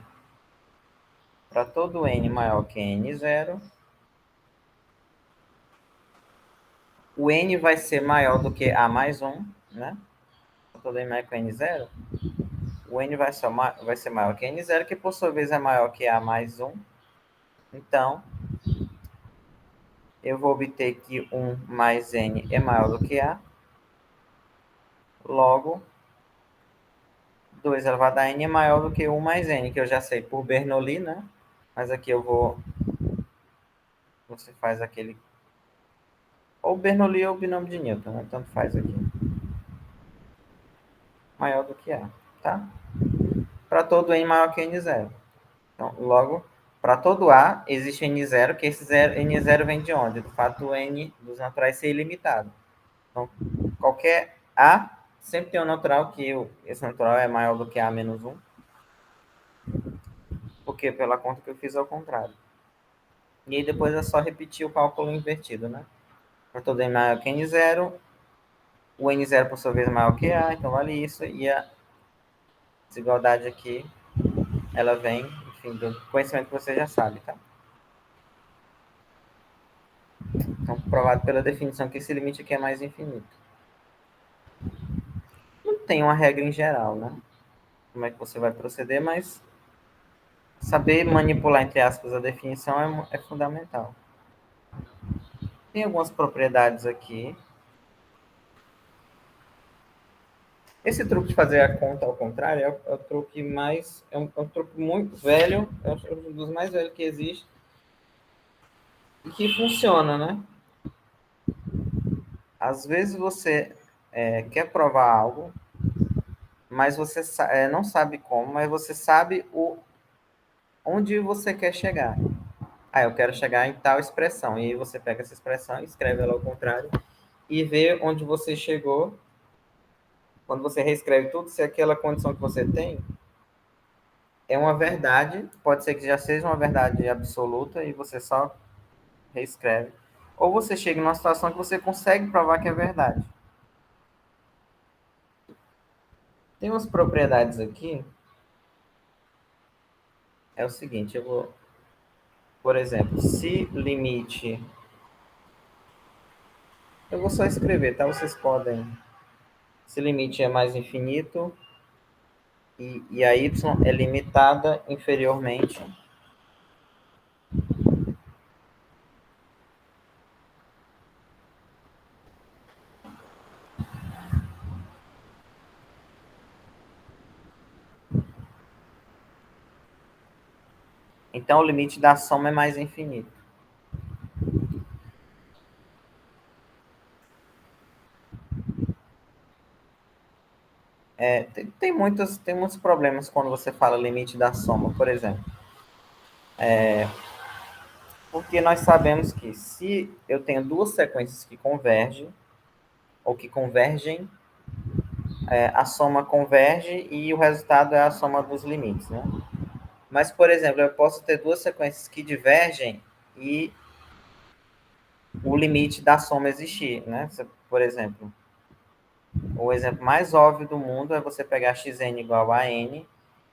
para todo N maior que N0, o N vai ser maior do que A mais 1, né? Para todo N maior que N0, o N vai ser maior que N0, que por sua vez é maior que A mais 1. Então, eu vou obter que 1 mais N é maior do que A. Logo, 2 elevado a N é maior do que 1 mais N, que eu já sei por Bernoulli, né? Mas aqui eu vou... Você faz aquele... Ou Bernoulli ou binômio de Newton, né? Tanto faz aqui. Maior do que A, tá? Para todo N maior que N0. Então, logo, para todo A, existe N0, que esse N0 vem de onde? Do fato do N dos naturais ser ilimitado. Então, qualquer A sempre tem um natural que esse natural é maior do que A menos 1. Porque pela conta que eu fiz ao contrário. E aí depois é só repetir o cálculo invertido, né? Para todo N maior que N0, o N0 por sua vez é maior que A, então vale isso. E a desigualdade aqui, ela vem, enfim, do conhecimento que você já sabe, tá? Então, provado pela definição que esse limite aqui é mais infinito. Não tem uma regra em geral, né? Como é que você vai proceder, mas saber manipular, entre aspas, a definição é fundamental. Tem algumas propriedades aqui. Esse truque de fazer a conta ao contrário é o truque mais... É um truque muito velho, é um dos mais velhos que existe. E que funciona, né? Às vezes você quer provar algo, mas você não sabe como, mas você sabe onde você quer chegar. Ah, eu quero chegar em tal expressão. E aí você pega essa expressão, escreve ela ao contrário e vê onde você chegou. Quando você reescreve tudo, se aquela condição que você tem é uma verdade, pode ser que já seja uma verdade absoluta e você só reescreve. Ou você chega numa situação que você consegue provar que é verdade. Tem umas propriedades aqui. É o seguinte, eu vou, por exemplo, se limite... Eu vou só escrever, tá? Vocês podem... Se limite é mais infinito e a y é limitada inferiormente. Então, o limite da soma é mais infinito. Tem muitos problemas quando você fala limite da soma, por exemplo. Porque nós sabemos que se eu tenho duas sequências que convergem, ou que convergem, a soma converge e o resultado é a soma dos limites, né? Mas, por exemplo, eu posso ter duas sequências que divergem e o limite da soma existir, né? Por exemplo, o exemplo mais óbvio do mundo é você pegar xn igual a n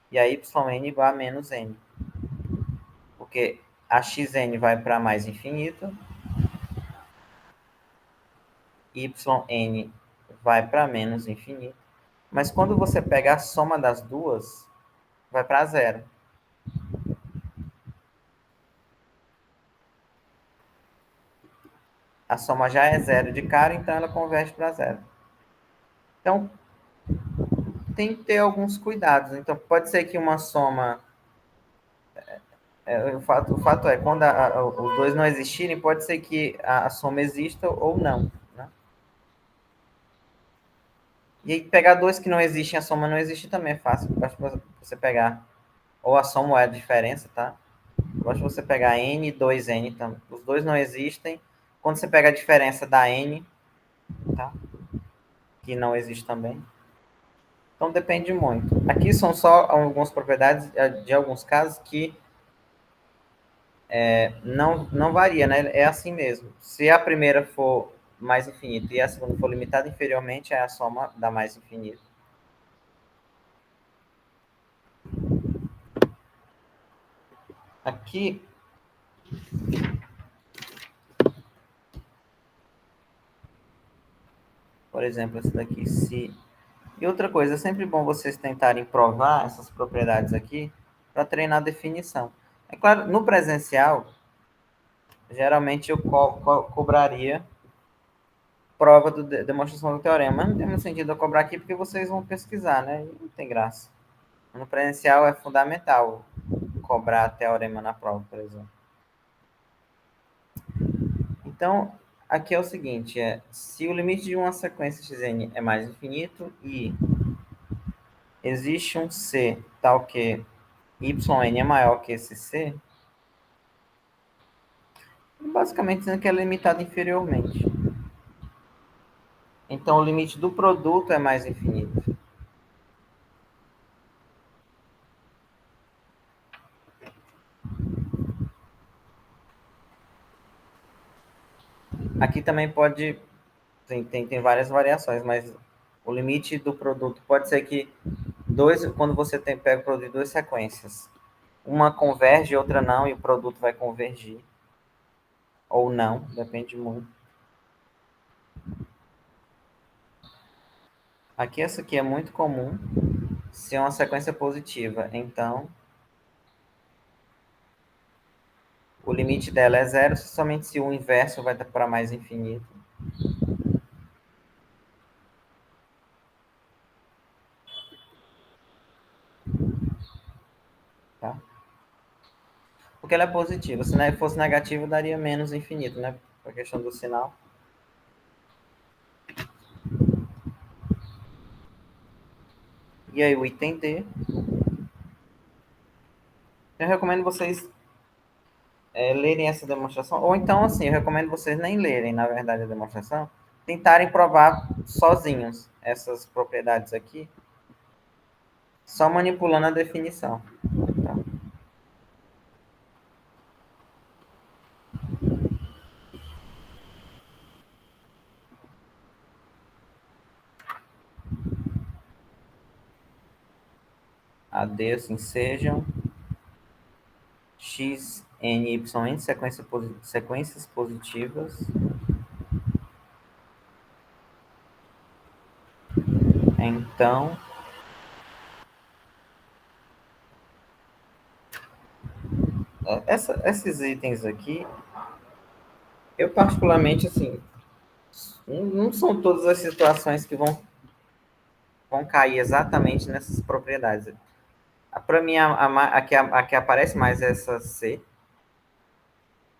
e a yn igual a menos n. Porque a xn vai para mais infinito, yn vai para menos infinito. Mas quando você pega a soma das duas, vai para zero. A soma já é zero de cara, então ela converte para zero. Então, tem que ter alguns cuidados. Então, pode ser que uma soma... o fato é, quando os dois não existirem, pode ser que a soma exista ou não. Né? E aí pegar dois que não existem, a soma não existe também é fácil. Basta você pegar, ou a soma ou a diferença, tá? Basta você pegar n e 2n, então, os dois não existem. Quando você pega a diferença da n, tá? Que não existe também. Então depende muito. Aqui são só algumas propriedades de alguns casos que não varia, né? É assim mesmo. Se a primeira for mais infinita e a segunda for limitada inferiormente, é a soma da mais infinita. Aqui, por exemplo, essa daqui, se... E outra coisa, é sempre bom vocês tentarem provar essas propriedades aqui para treinar a definição. É claro, no presencial, geralmente eu cobraria prova de demonstração do teorema, mas não tem muito sentido eu cobrar aqui porque vocês vão pesquisar, né? E não tem graça. No presencial é fundamental cobrar teorema na prova, por exemplo. Então, aqui é o seguinte, se o limite de uma sequência xn é mais infinito e existe um c tal que yn é maior que esse c, basicamente dizendo que é limitado inferiormente. Então, o limite do produto é mais infinito. Aqui também pode... Tem várias variações, mas o limite do produto pode ser que quando você pega o produto de duas sequências, uma converge, outra não, e o produto vai convergir. Ou não, depende muito. Aqui, essa aqui é muito comum ser uma sequência positiva. Então, o limite dela é zero, somente se o inverso vai para mais infinito. Tá? Porque ela é positiva. Se fosse negativo, daria menos infinito, né? A questão do sinal. E aí, o item D. Eu recomendo vocês lerem essa demonstração. Ou então, assim, eu recomendo vocês nem lerem, na verdade, a demonstração. Tentarem provar sozinhos essas propriedades aqui, só manipulando a definição. Tá? AD, assim, sejam x, n, y, n sequências positivas. Então, esses itens aqui, eu particularmente, assim, não são todas as situações que vão cair exatamente nessas propriedades. Para mim, a que aparece mais é essa C,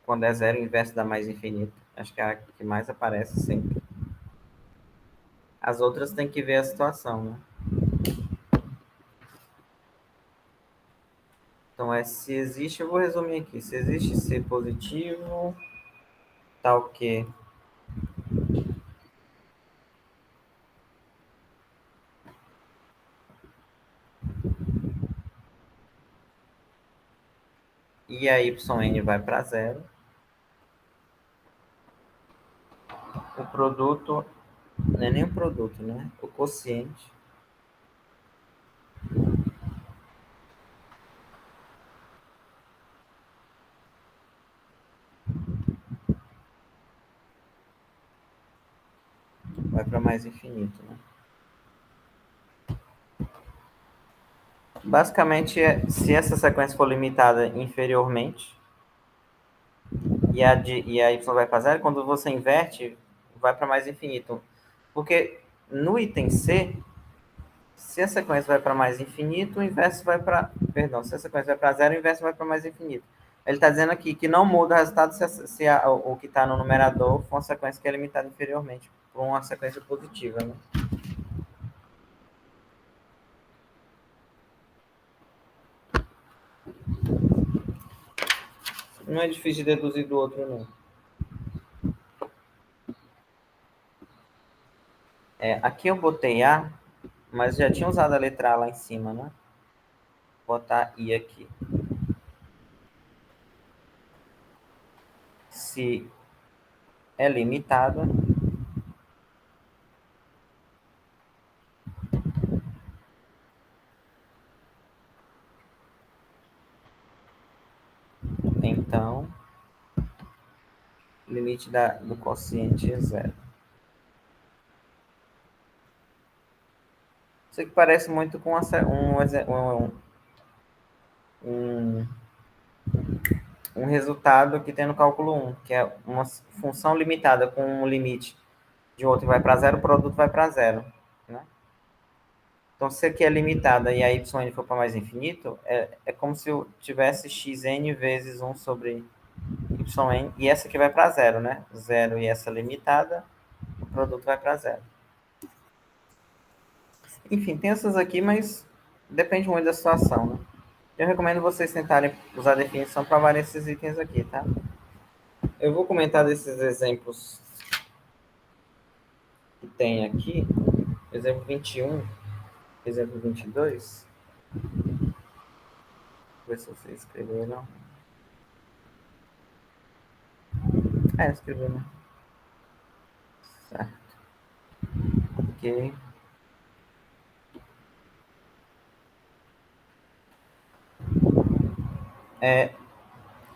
quando é zero, o inverso da mais infinito. Acho que é a que mais aparece sempre. As outras tem que ver a situação, né? Então, se existe, eu vou resumir aqui. Se existe C positivo, tal que e a yn vai para zero, o produto, não é nem o produto, né? O quociente vai para mais infinito, né? Basicamente, se essa sequência for limitada inferiormente e a y vai para zero, quando você inverte, vai para mais infinito. Porque no item C, se a sequência vai para mais infinito, o inverso vai para... Perdão, se a sequência vai para zero, o inverso vai para mais infinito. Ele está dizendo aqui que não muda o resultado se o que está no numerador for uma sequência que é limitada inferiormente por uma sequência positiva, né? Não é difícil de deduzir do outro, não. Aqui eu botei A, mas já tinha usado a letra A lá em cima, né? Vou botar I aqui. Se é limitada, então limite do quociente é zero. Isso aqui parece muito com um, um resultado que tem no cálculo 1, que é uma função limitada com um limite de outro vai para zero, o produto vai para zero. Né? Então, se aqui é limitada e a y for para mais infinito, é como se eu tivesse xn vezes 1 sobre yn, e essa aqui vai para zero, né? Zero e essa limitada, o produto vai para zero. Enfim, tem essas aqui, mas depende muito da situação, né? Eu recomendo vocês tentarem usar a definição para variar esses itens aqui, tá? Eu vou comentar desses exemplos que tem aqui. Exemplo 21, exemplo 22. Ver se vocês escreveram. Escreveu, né? Certo. Ok.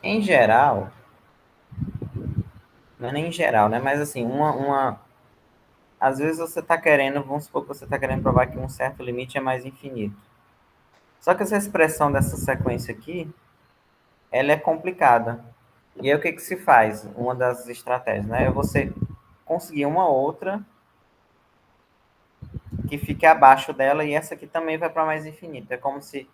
Em geral, não é nem em geral, né? Mas assim, às vezes você está querendo, vamos supor que você está querendo provar que um certo limite é mais infinito. Só que essa expressão dessa sequência aqui, ela é complicada. E aí o que que se faz? Uma das estratégias, né? É você conseguir uma outra que fique abaixo dela e essa aqui também vai para mais infinito. É como se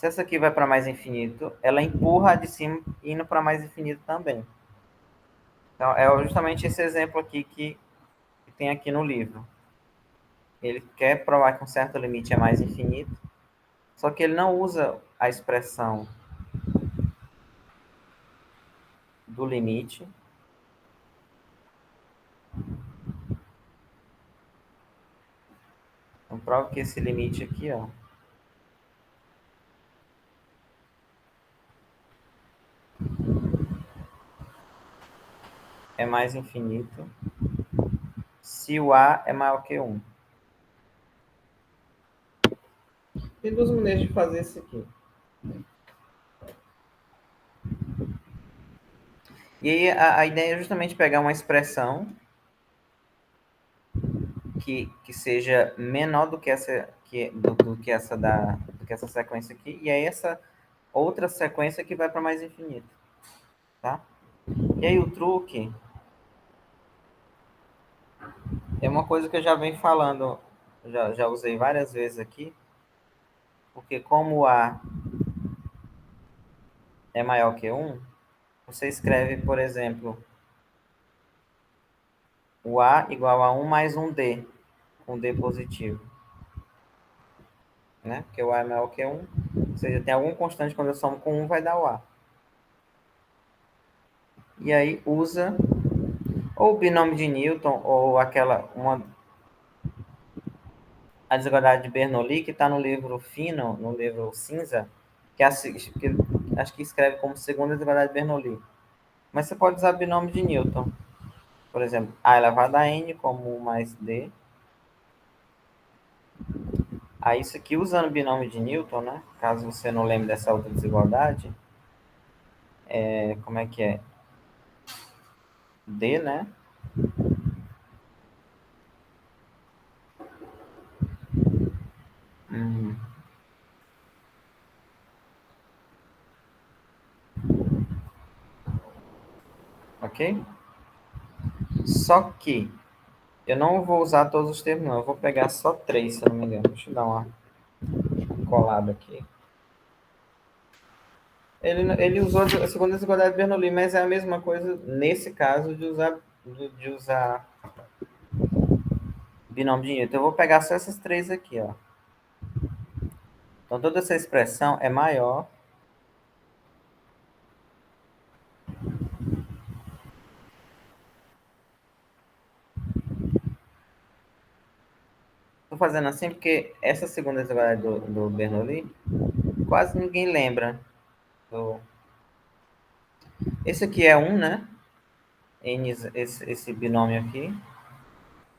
essa aqui vai para mais infinito, ela empurra a de cima indo para mais infinito também. Então, é justamente esse exemplo aqui que tem aqui no livro. Ele quer provar que um certo limite é mais infinito, só que ele não usa a expressão do limite. Então, prova que esse limite aqui, ó, é mais infinito se o A é maior que 1. Tem duas maneiras de fazer isso aqui. E aí a ideia é justamente pegar uma expressão que seja menor do que essa do que essa sequência aqui, e aí essa outra sequência que vai para mais infinito, tá? E aí o truque é uma coisa que eu já venho falando, já usei várias vezes aqui, porque como A é maior que 1, você escreve, por exemplo, o A igual a 1 mais um D, com D positivo, né? Porque o A é maior que 1, ou seja, tem algum constante quando eu somo com 1 vai dar o A. E aí usa ou o binômio de Newton, ou a desigualdade de Bernoulli, que está no livro fino, no livro cinza, que acho que escreve como segunda desigualdade de Bernoulli. Mas você pode usar binômio de Newton. Por exemplo, A elevado a N como 1 mais D. Aí isso aqui usando o binômio de Newton, né? Caso você não lembre dessa outra desigualdade, como é que é? D, né? Hum, ok? Só que eu não vou usar todos os termos, não. Eu vou pegar só três, se eu não me engano. Deixa eu dar uma colada aqui. Ele usou a segunda desigualdade de Bernoulli, mas é a mesma coisa nesse caso de usar binômio de Newton. Então, eu vou pegar só essas três aqui, ó. Então, toda essa expressão é maior fazendo assim porque essa segunda desigualdade do Bernoulli quase ninguém lembra. do- Esse aqui é um, né? N, esse binômio aqui.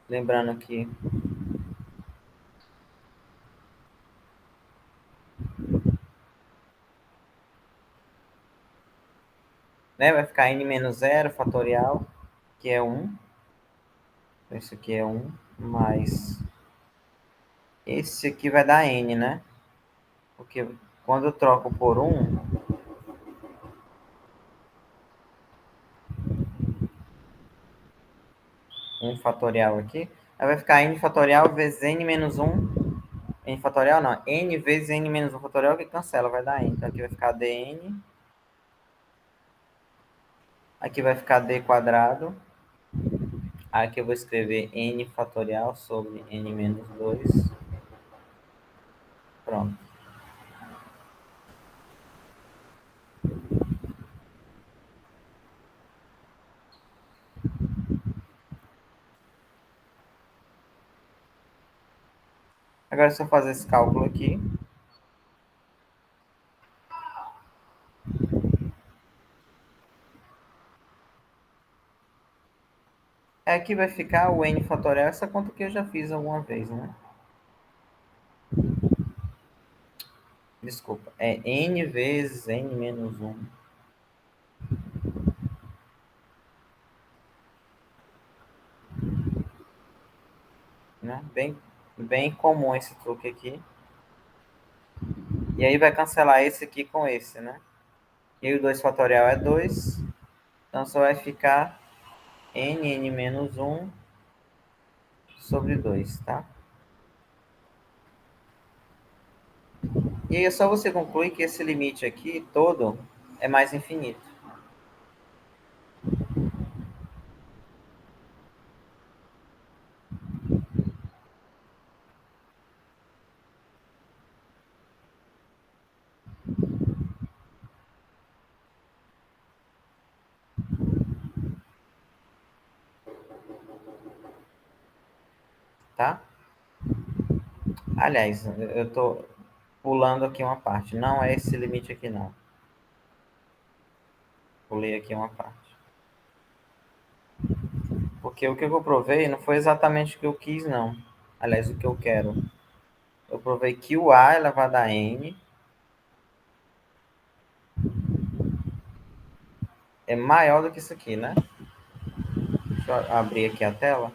Lembrando que, né, vai ficar n menos zero fatorial, que é um. Esse aqui é um mais esse aqui vai dar n, né? Porque quando eu troco por um fatorial aqui, aí vai ficar n fatorial vezes n menos um. N fatorial não, n vezes n menos um fatorial que cancela, vai dar n. Então aqui vai ficar dn, aqui vai ficar d quadrado, aqui eu vou escrever n fatorial sobre n menos 2. Pronto. Agora se eu fazer esse cálculo aqui, aqui vai ficar o n fatorial, essa conta que eu já fiz alguma vez, né? Desculpa, é n vezes n menos um. Né? Bem comum esse truque aqui. E aí vai cancelar esse aqui com esse, né? E aí o 2 fatorial é 2. Então só vai ficar n menos um sobre 2, tá? E aí é só você concluir que esse limite aqui todo é mais infinito. Tá? Aliás, eu estou pulando aqui uma parte. Não é esse limite aqui, não. Pulei aqui uma parte. Porque o que eu provei não foi exatamente o que eu quis, não. Aliás, o que eu quero. Eu provei que o A elevado a N é maior do que isso aqui, né? Deixa eu abrir aqui a tela.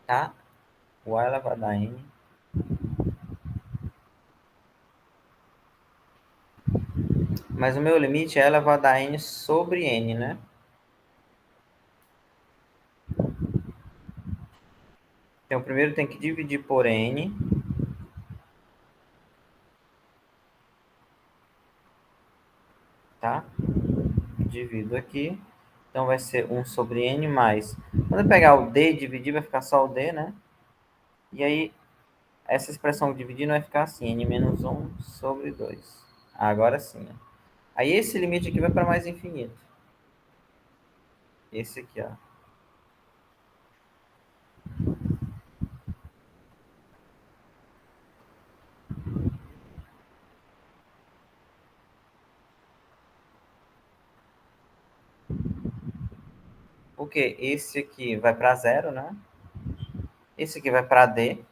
Tá? O A elevado a N. Mas o meu limite é elevado a N sobre N, né? Então, primeiro tem que dividir por N. Tá? Divido aqui. Então vai ser 1 sobre N mais. Quando eu pegar o D e dividir, vai ficar só o D, né? E aí, essa expressão dividindo vai ficar assim, N menos 1 sobre 2. Agora sim, né? Aí esse limite aqui vai para mais infinito. Esse aqui, ó. Porque esse aqui vai para zero, né? Esse aqui vai para D,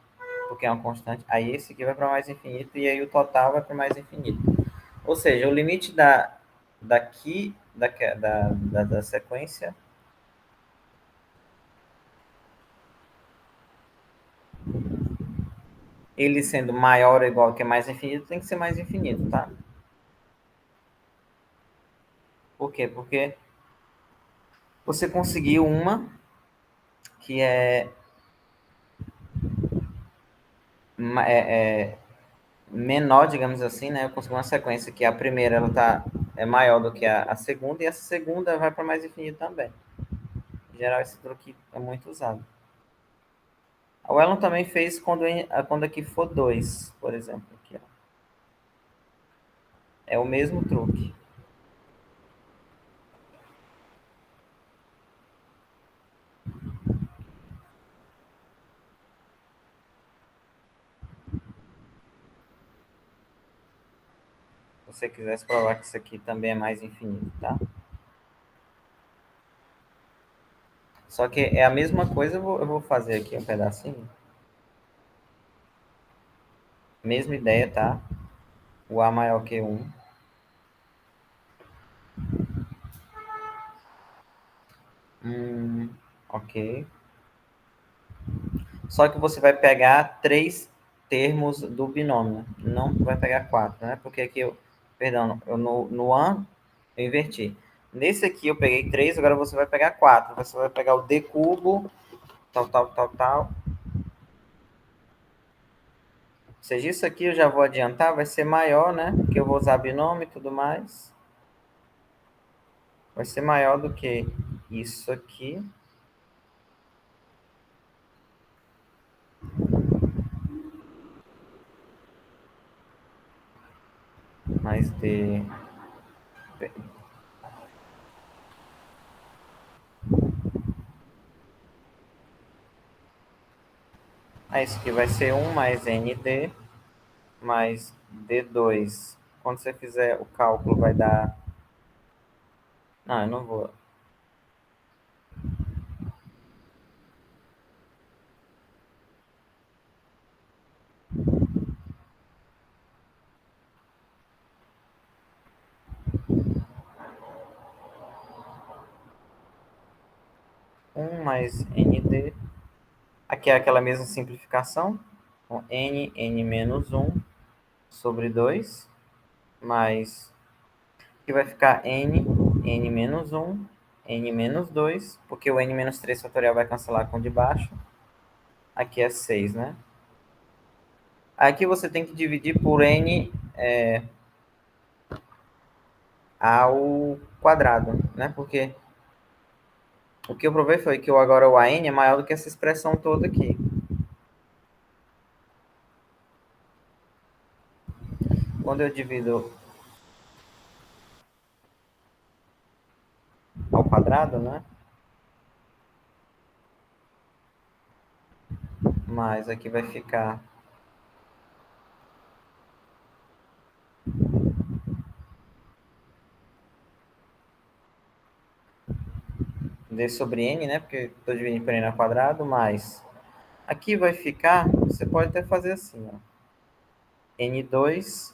porque é uma constante. Aí esse aqui vai para mais infinito e aí o total vai para mais infinito. Ou seja, o limite daqui, da sequência, ele sendo maior ou igual que é mais infinito, tem que ser mais infinito, tá? Por quê? Porque você conseguiu uma que é menor, digamos assim, né? Eu consegui uma sequência que a primeira é maior do que a segunda, e essa segunda vai para mais infinito também. Em geral, esse truque é muito usado. A Wellon também fez quando aqui for 2, por exemplo. Aqui, ó. É o mesmo truque. você quisesse provar que isso aqui também é mais infinito, tá? Só que é a mesma coisa, eu vou fazer aqui um pedacinho. Mesma ideia, tá? O A maior que 1. Ok. Só que você vai pegar 3 termos do binômio. Não vai pegar 4, né? Porque aqui eu... Perdão, no AN eu inverti. Nesse aqui eu peguei 3, agora você vai pegar 4. Você vai pegar o D cubo, tal, tal, tal, tal. Ou seja, isso aqui eu já vou adiantar, vai ser maior, né? Porque eu vou usar binômio e tudo mais. Vai ser maior do que isso aqui. Mais D... Ah, isso aqui vai ser 1 mais ND mais D2. Quando você fizer o cálculo, vai dar... Não, eu não vou. 1 mais ND. Aqui é aquela mesma simplificação. Então, N menos 1 sobre 2, mais... Aqui vai ficar N menos 1, N menos 2, porque o N menos 3 fatorial vai cancelar com o de baixo. Aqui é 6, né? Aqui você tem que dividir por N ao quadrado, né? Porque o que eu provei foi que agora o AN é maior do que essa expressão toda aqui. Quando eu divido ao quadrado, né? Mas aqui vai ficar D sobre N, né? Porque estou dividindo por N ao quadrado, mais... Aqui vai ficar, você pode até fazer assim, ó. N2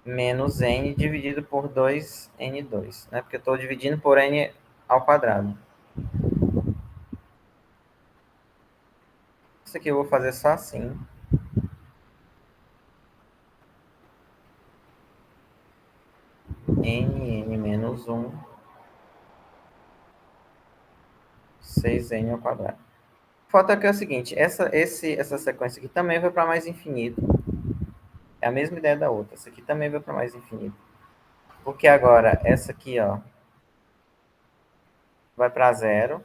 menos N dividido por 2N2, né? Porque eu estou dividindo por N ao quadrado. Isso aqui eu vou fazer só assim. N menos 1, 6N ao quadrado. Falta aqui é o seguinte, essa sequência aqui também vai para mais infinito. É a mesma ideia da outra. Essa aqui também vai para mais infinito. Porque agora, essa aqui, ó, vai para zero.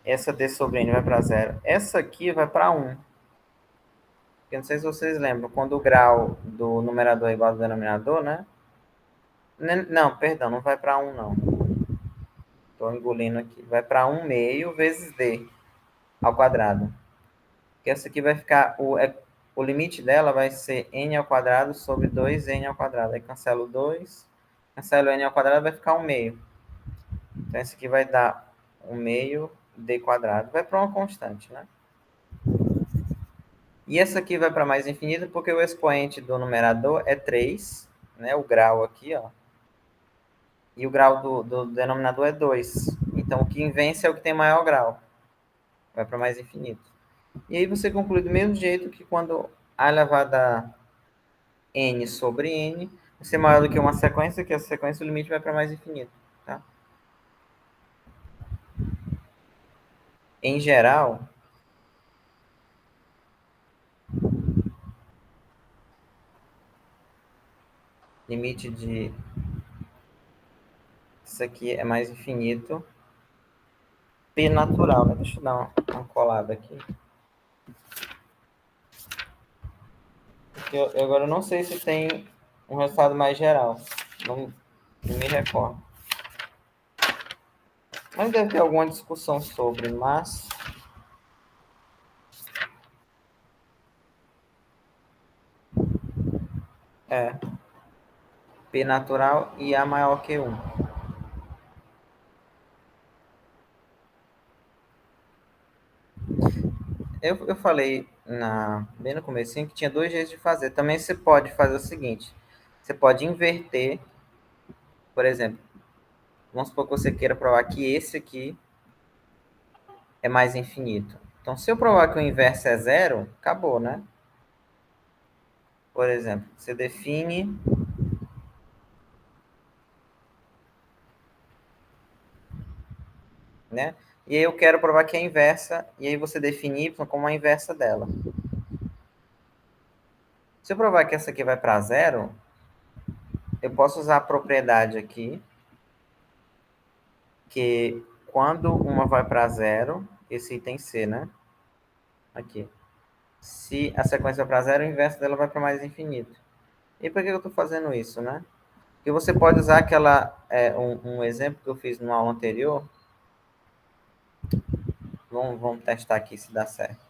Essa D sobre N vai para zero. Essa aqui vai para 1. Porque não sei se vocês lembram, quando o grau do numerador é igual ao do denominador, né? Não, perdão, não vai para 1, não. Estou engolindo aqui. Vai para 1 meio vezes D ao quadrado. Que essa aqui vai ficar... O limite dela vai ser N ao quadrado sobre 2N ao quadrado. Aí cancela o 2, cancela o N ao quadrado, vai ficar 1 meio. Então, esse aqui vai dar 1 meio D quadrado. Vai para uma constante, né? E essa aqui vai para mais infinito porque o expoente do numerador é 3, né? O grau aqui, ó. E o grau do denominador é 2. Então, o que vence é o que tem maior grau. Vai para mais infinito. E aí você conclui do mesmo jeito que quando A elevado a N sobre N vai ser maior do que uma sequência, que a sequência o limite vai para mais infinito. Tá? Em geral, limite de... Isso aqui é mais infinito. P natural, né? Deixa eu dar uma colada aqui. Eu agora não sei se tem um resultado mais geral. Não me recordo. Mas deve ter alguma discussão sobre, mas... É. P natural e A maior que 1. Eu falei bem no comecinho que tinha dois jeitos de fazer. Também você pode fazer o seguinte. Você pode inverter, por exemplo, vamos supor que você queira provar que esse aqui é mais infinito. Então, se eu provar que o inverso é zero, acabou, né? Por exemplo, você define, né? E aí eu quero provar que é inversa, e aí você define y como a inversa dela. Se eu provar que essa aqui vai para zero, eu posso usar a propriedade aqui, que quando uma vai para zero, esse item C, né? Aqui. Se a sequência vai para zero, o inverso dela vai para mais infinito. E por que eu estou fazendo isso, né? Porque você pode usar um exemplo que eu fiz numa aula anterior. Vamos testar aqui se dá certo.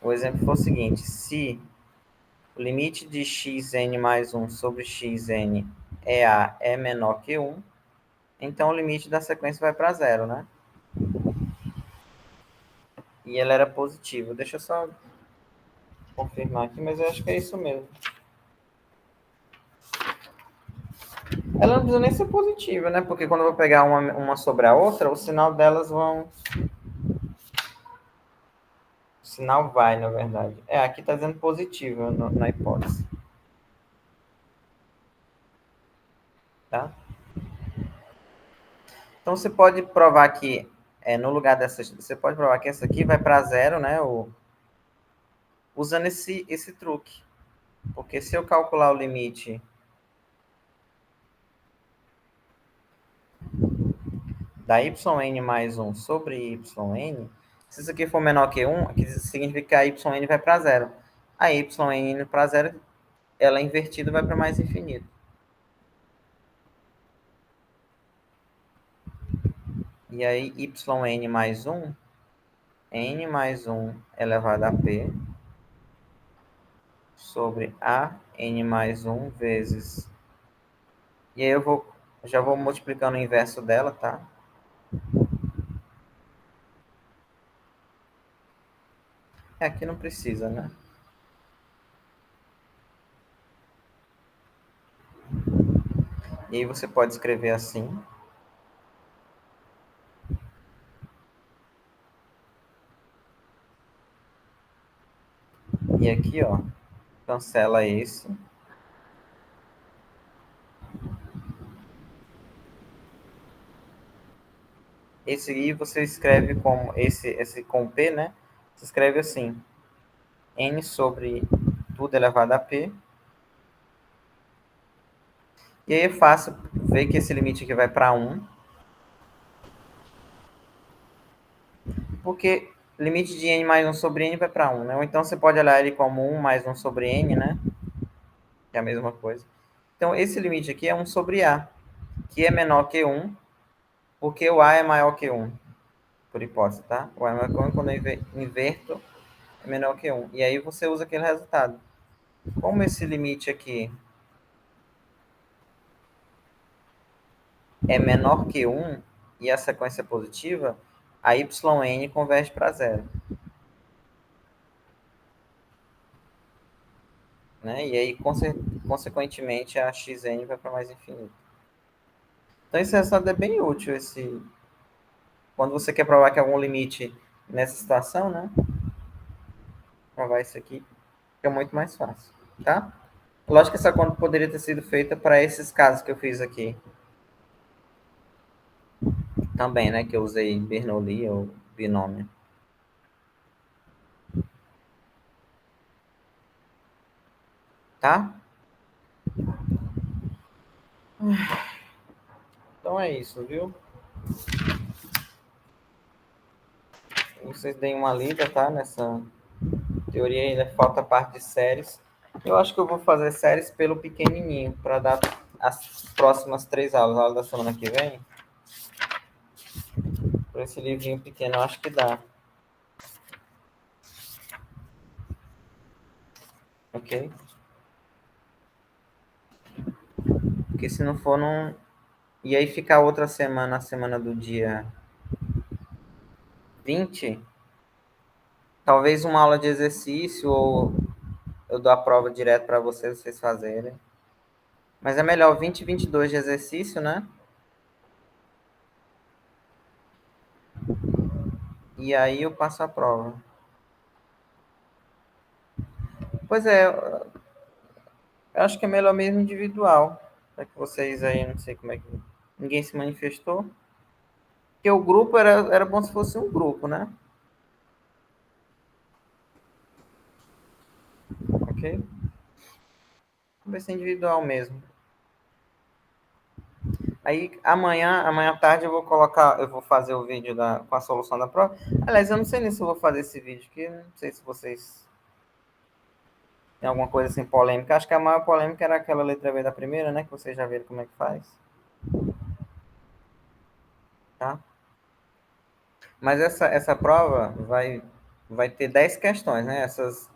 O exemplo foi o seguinte: se o limite de xn mais 1 sobre xn é menor que 1, então o limite da sequência vai para zero, né? E ela era positiva. Deixa eu só confirmar aqui, mas eu acho que é isso mesmo. Ela não precisa nem ser positiva, né? Porque quando eu vou pegar uma sobre a outra, o sinal delas vão... O sinal vai, na verdade. Aqui está dizendo positiva na hipótese. Tá? Então você pode provar que no lugar dessa, você pode provar que essa aqui vai para zero, né? Usando esse truque. Porque se eu calcular o limite da yn mais 1 sobre yn, se isso aqui for menor que 1, aqui significa que a yn vai para zero. A yn indo para zero, ela invertida vai para mais infinito. E aí yn mais 1, n mais 1 elevado a p, sobre a n mais 1 vezes... E aí já vou multiplicando o inverso dela, tá? Aqui não precisa, né? E aí você pode escrever assim. E aqui, ó, cancela esse. Esse aí você escreve como esse com P, né? Você escreve assim: n sobre tudo elevado a p. E aí é fácil ver que esse limite aqui vai para 1. Porque limite de n mais 1 sobre n vai para 1, né? Ou então você pode olhar ele como 1 mais 1 sobre n, né? Que é a mesma coisa. Então esse limite aqui é 1 sobre a, que é menor que 1, porque o a é maior que 1, por hipótese, tá? O a é maior que 1 quando eu inverto é menor que 1. E aí você usa aquele resultado. Como esse limite aqui é menor que 1 e a sequência é positiva, a yn converge para zero. Né? E aí, consequentemente, a xn vai para mais infinito. Então, esse resultado é bem útil. Quando você quer provar que algum limite nessa situação, né? Provar isso aqui fica muito mais fácil. Tá? Lógico que essa conta poderia ter sido feita para esses casos que eu fiz aqui. Também, né? Que eu usei Bernoulli ou binômio. Tá? Então é isso, viu? Vocês deem uma lida, tá? Nessa teoria ainda falta a parte de séries. Eu acho que eu vou fazer séries pelo pequenininho, para dar as próximas 3 aulas. A aula da semana que vem. Por esse livrinho pequeno, eu acho que dá. Ok? Porque se não for, não. E aí ficar outra semana, a semana do dia 20, talvez uma aula de exercício ou eu dou a prova direto para vocês fazerem. Mas é melhor 20 e 22 de exercício, né? E aí eu passo a prova. Pois é, eu acho que é melhor mesmo individual. Para que vocês aí, não sei como é que. Ninguém se manifestou. Porque o grupo era bom se fosse um grupo, né? Ok? Vai ser individual mesmo. Aí amanhã à tarde eu vou fazer o vídeo com a solução da prova. Aliás, eu não sei nem se eu vou fazer esse vídeo, que não sei se vocês têm alguma coisa assim polêmica. Acho que a maior polêmica era aquela letra B da primeira, né? Que vocês já viram como é que faz, tá? Mas essa prova vai ter 10 questões, né? Essas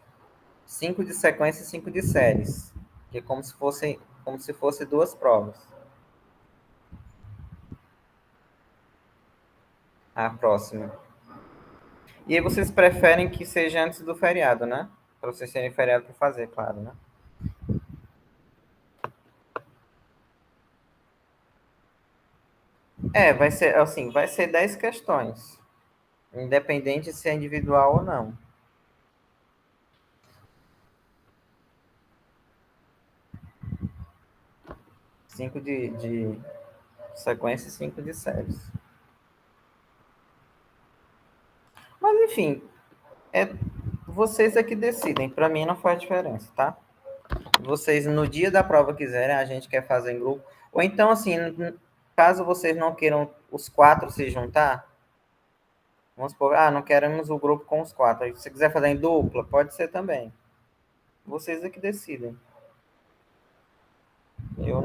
5 de sequência e 5 de séries. Que é como se fosse duas provas. A próxima. E aí vocês preferem que seja antes do feriado, né? Para vocês terem feriado para fazer, claro, né? Vai ser assim, vai ser 10 questões, independente se é individual ou não. 5 de sequência e 5 de séries. Mas enfim, é vocês é que decidem. Para mim não faz diferença, tá? Vocês no dia da prova quiserem, a gente quer fazer em grupo. Ou então, assim, caso vocês não queiram os quatro se juntar, vamos supor, não queremos o grupo com os quatro. Aí, se você quiser fazer em dupla, pode ser também. Vocês é que decidem. Eu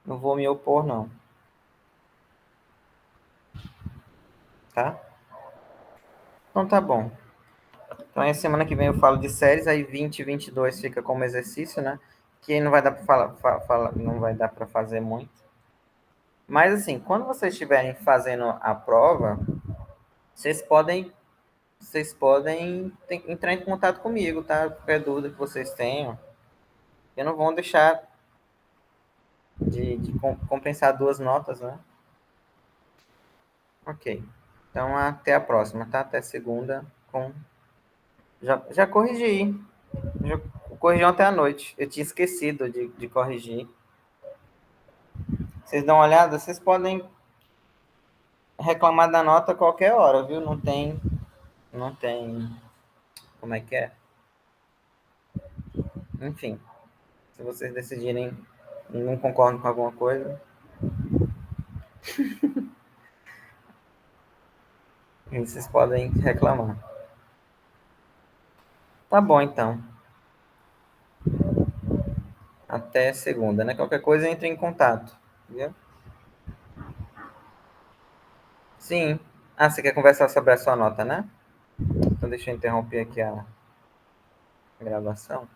não vou me opor, não. Tá? Então tá bom. Então aí semana que vem eu falo de séries, aí 20 e 22 fica como exercício, né? Que aí não vai dar para não vai dar para fazer muito. Mas assim, quando vocês estiverem fazendo a prova, vocês podem entrar em contato comigo, tá? Qualquer dúvida que vocês tenham. Eu não vou deixar de compensar duas notas, né? Ok. Então até a próxima, tá? Até segunda com. Já corrigi. Já corrigi ontem à noite. Eu tinha esquecido de corrigir. Vocês dão uma olhada, vocês podem reclamar da nota a qualquer hora, viu? Não tem, como é que é? Enfim, se vocês decidirem não concordam com alguma coisa, vocês podem reclamar. Tá bom, então. Até segunda, né? Qualquer coisa entre em contato, viu? Sim. Você quer conversar sobre a sua nota, né? Então deixa eu interromper aqui a gravação.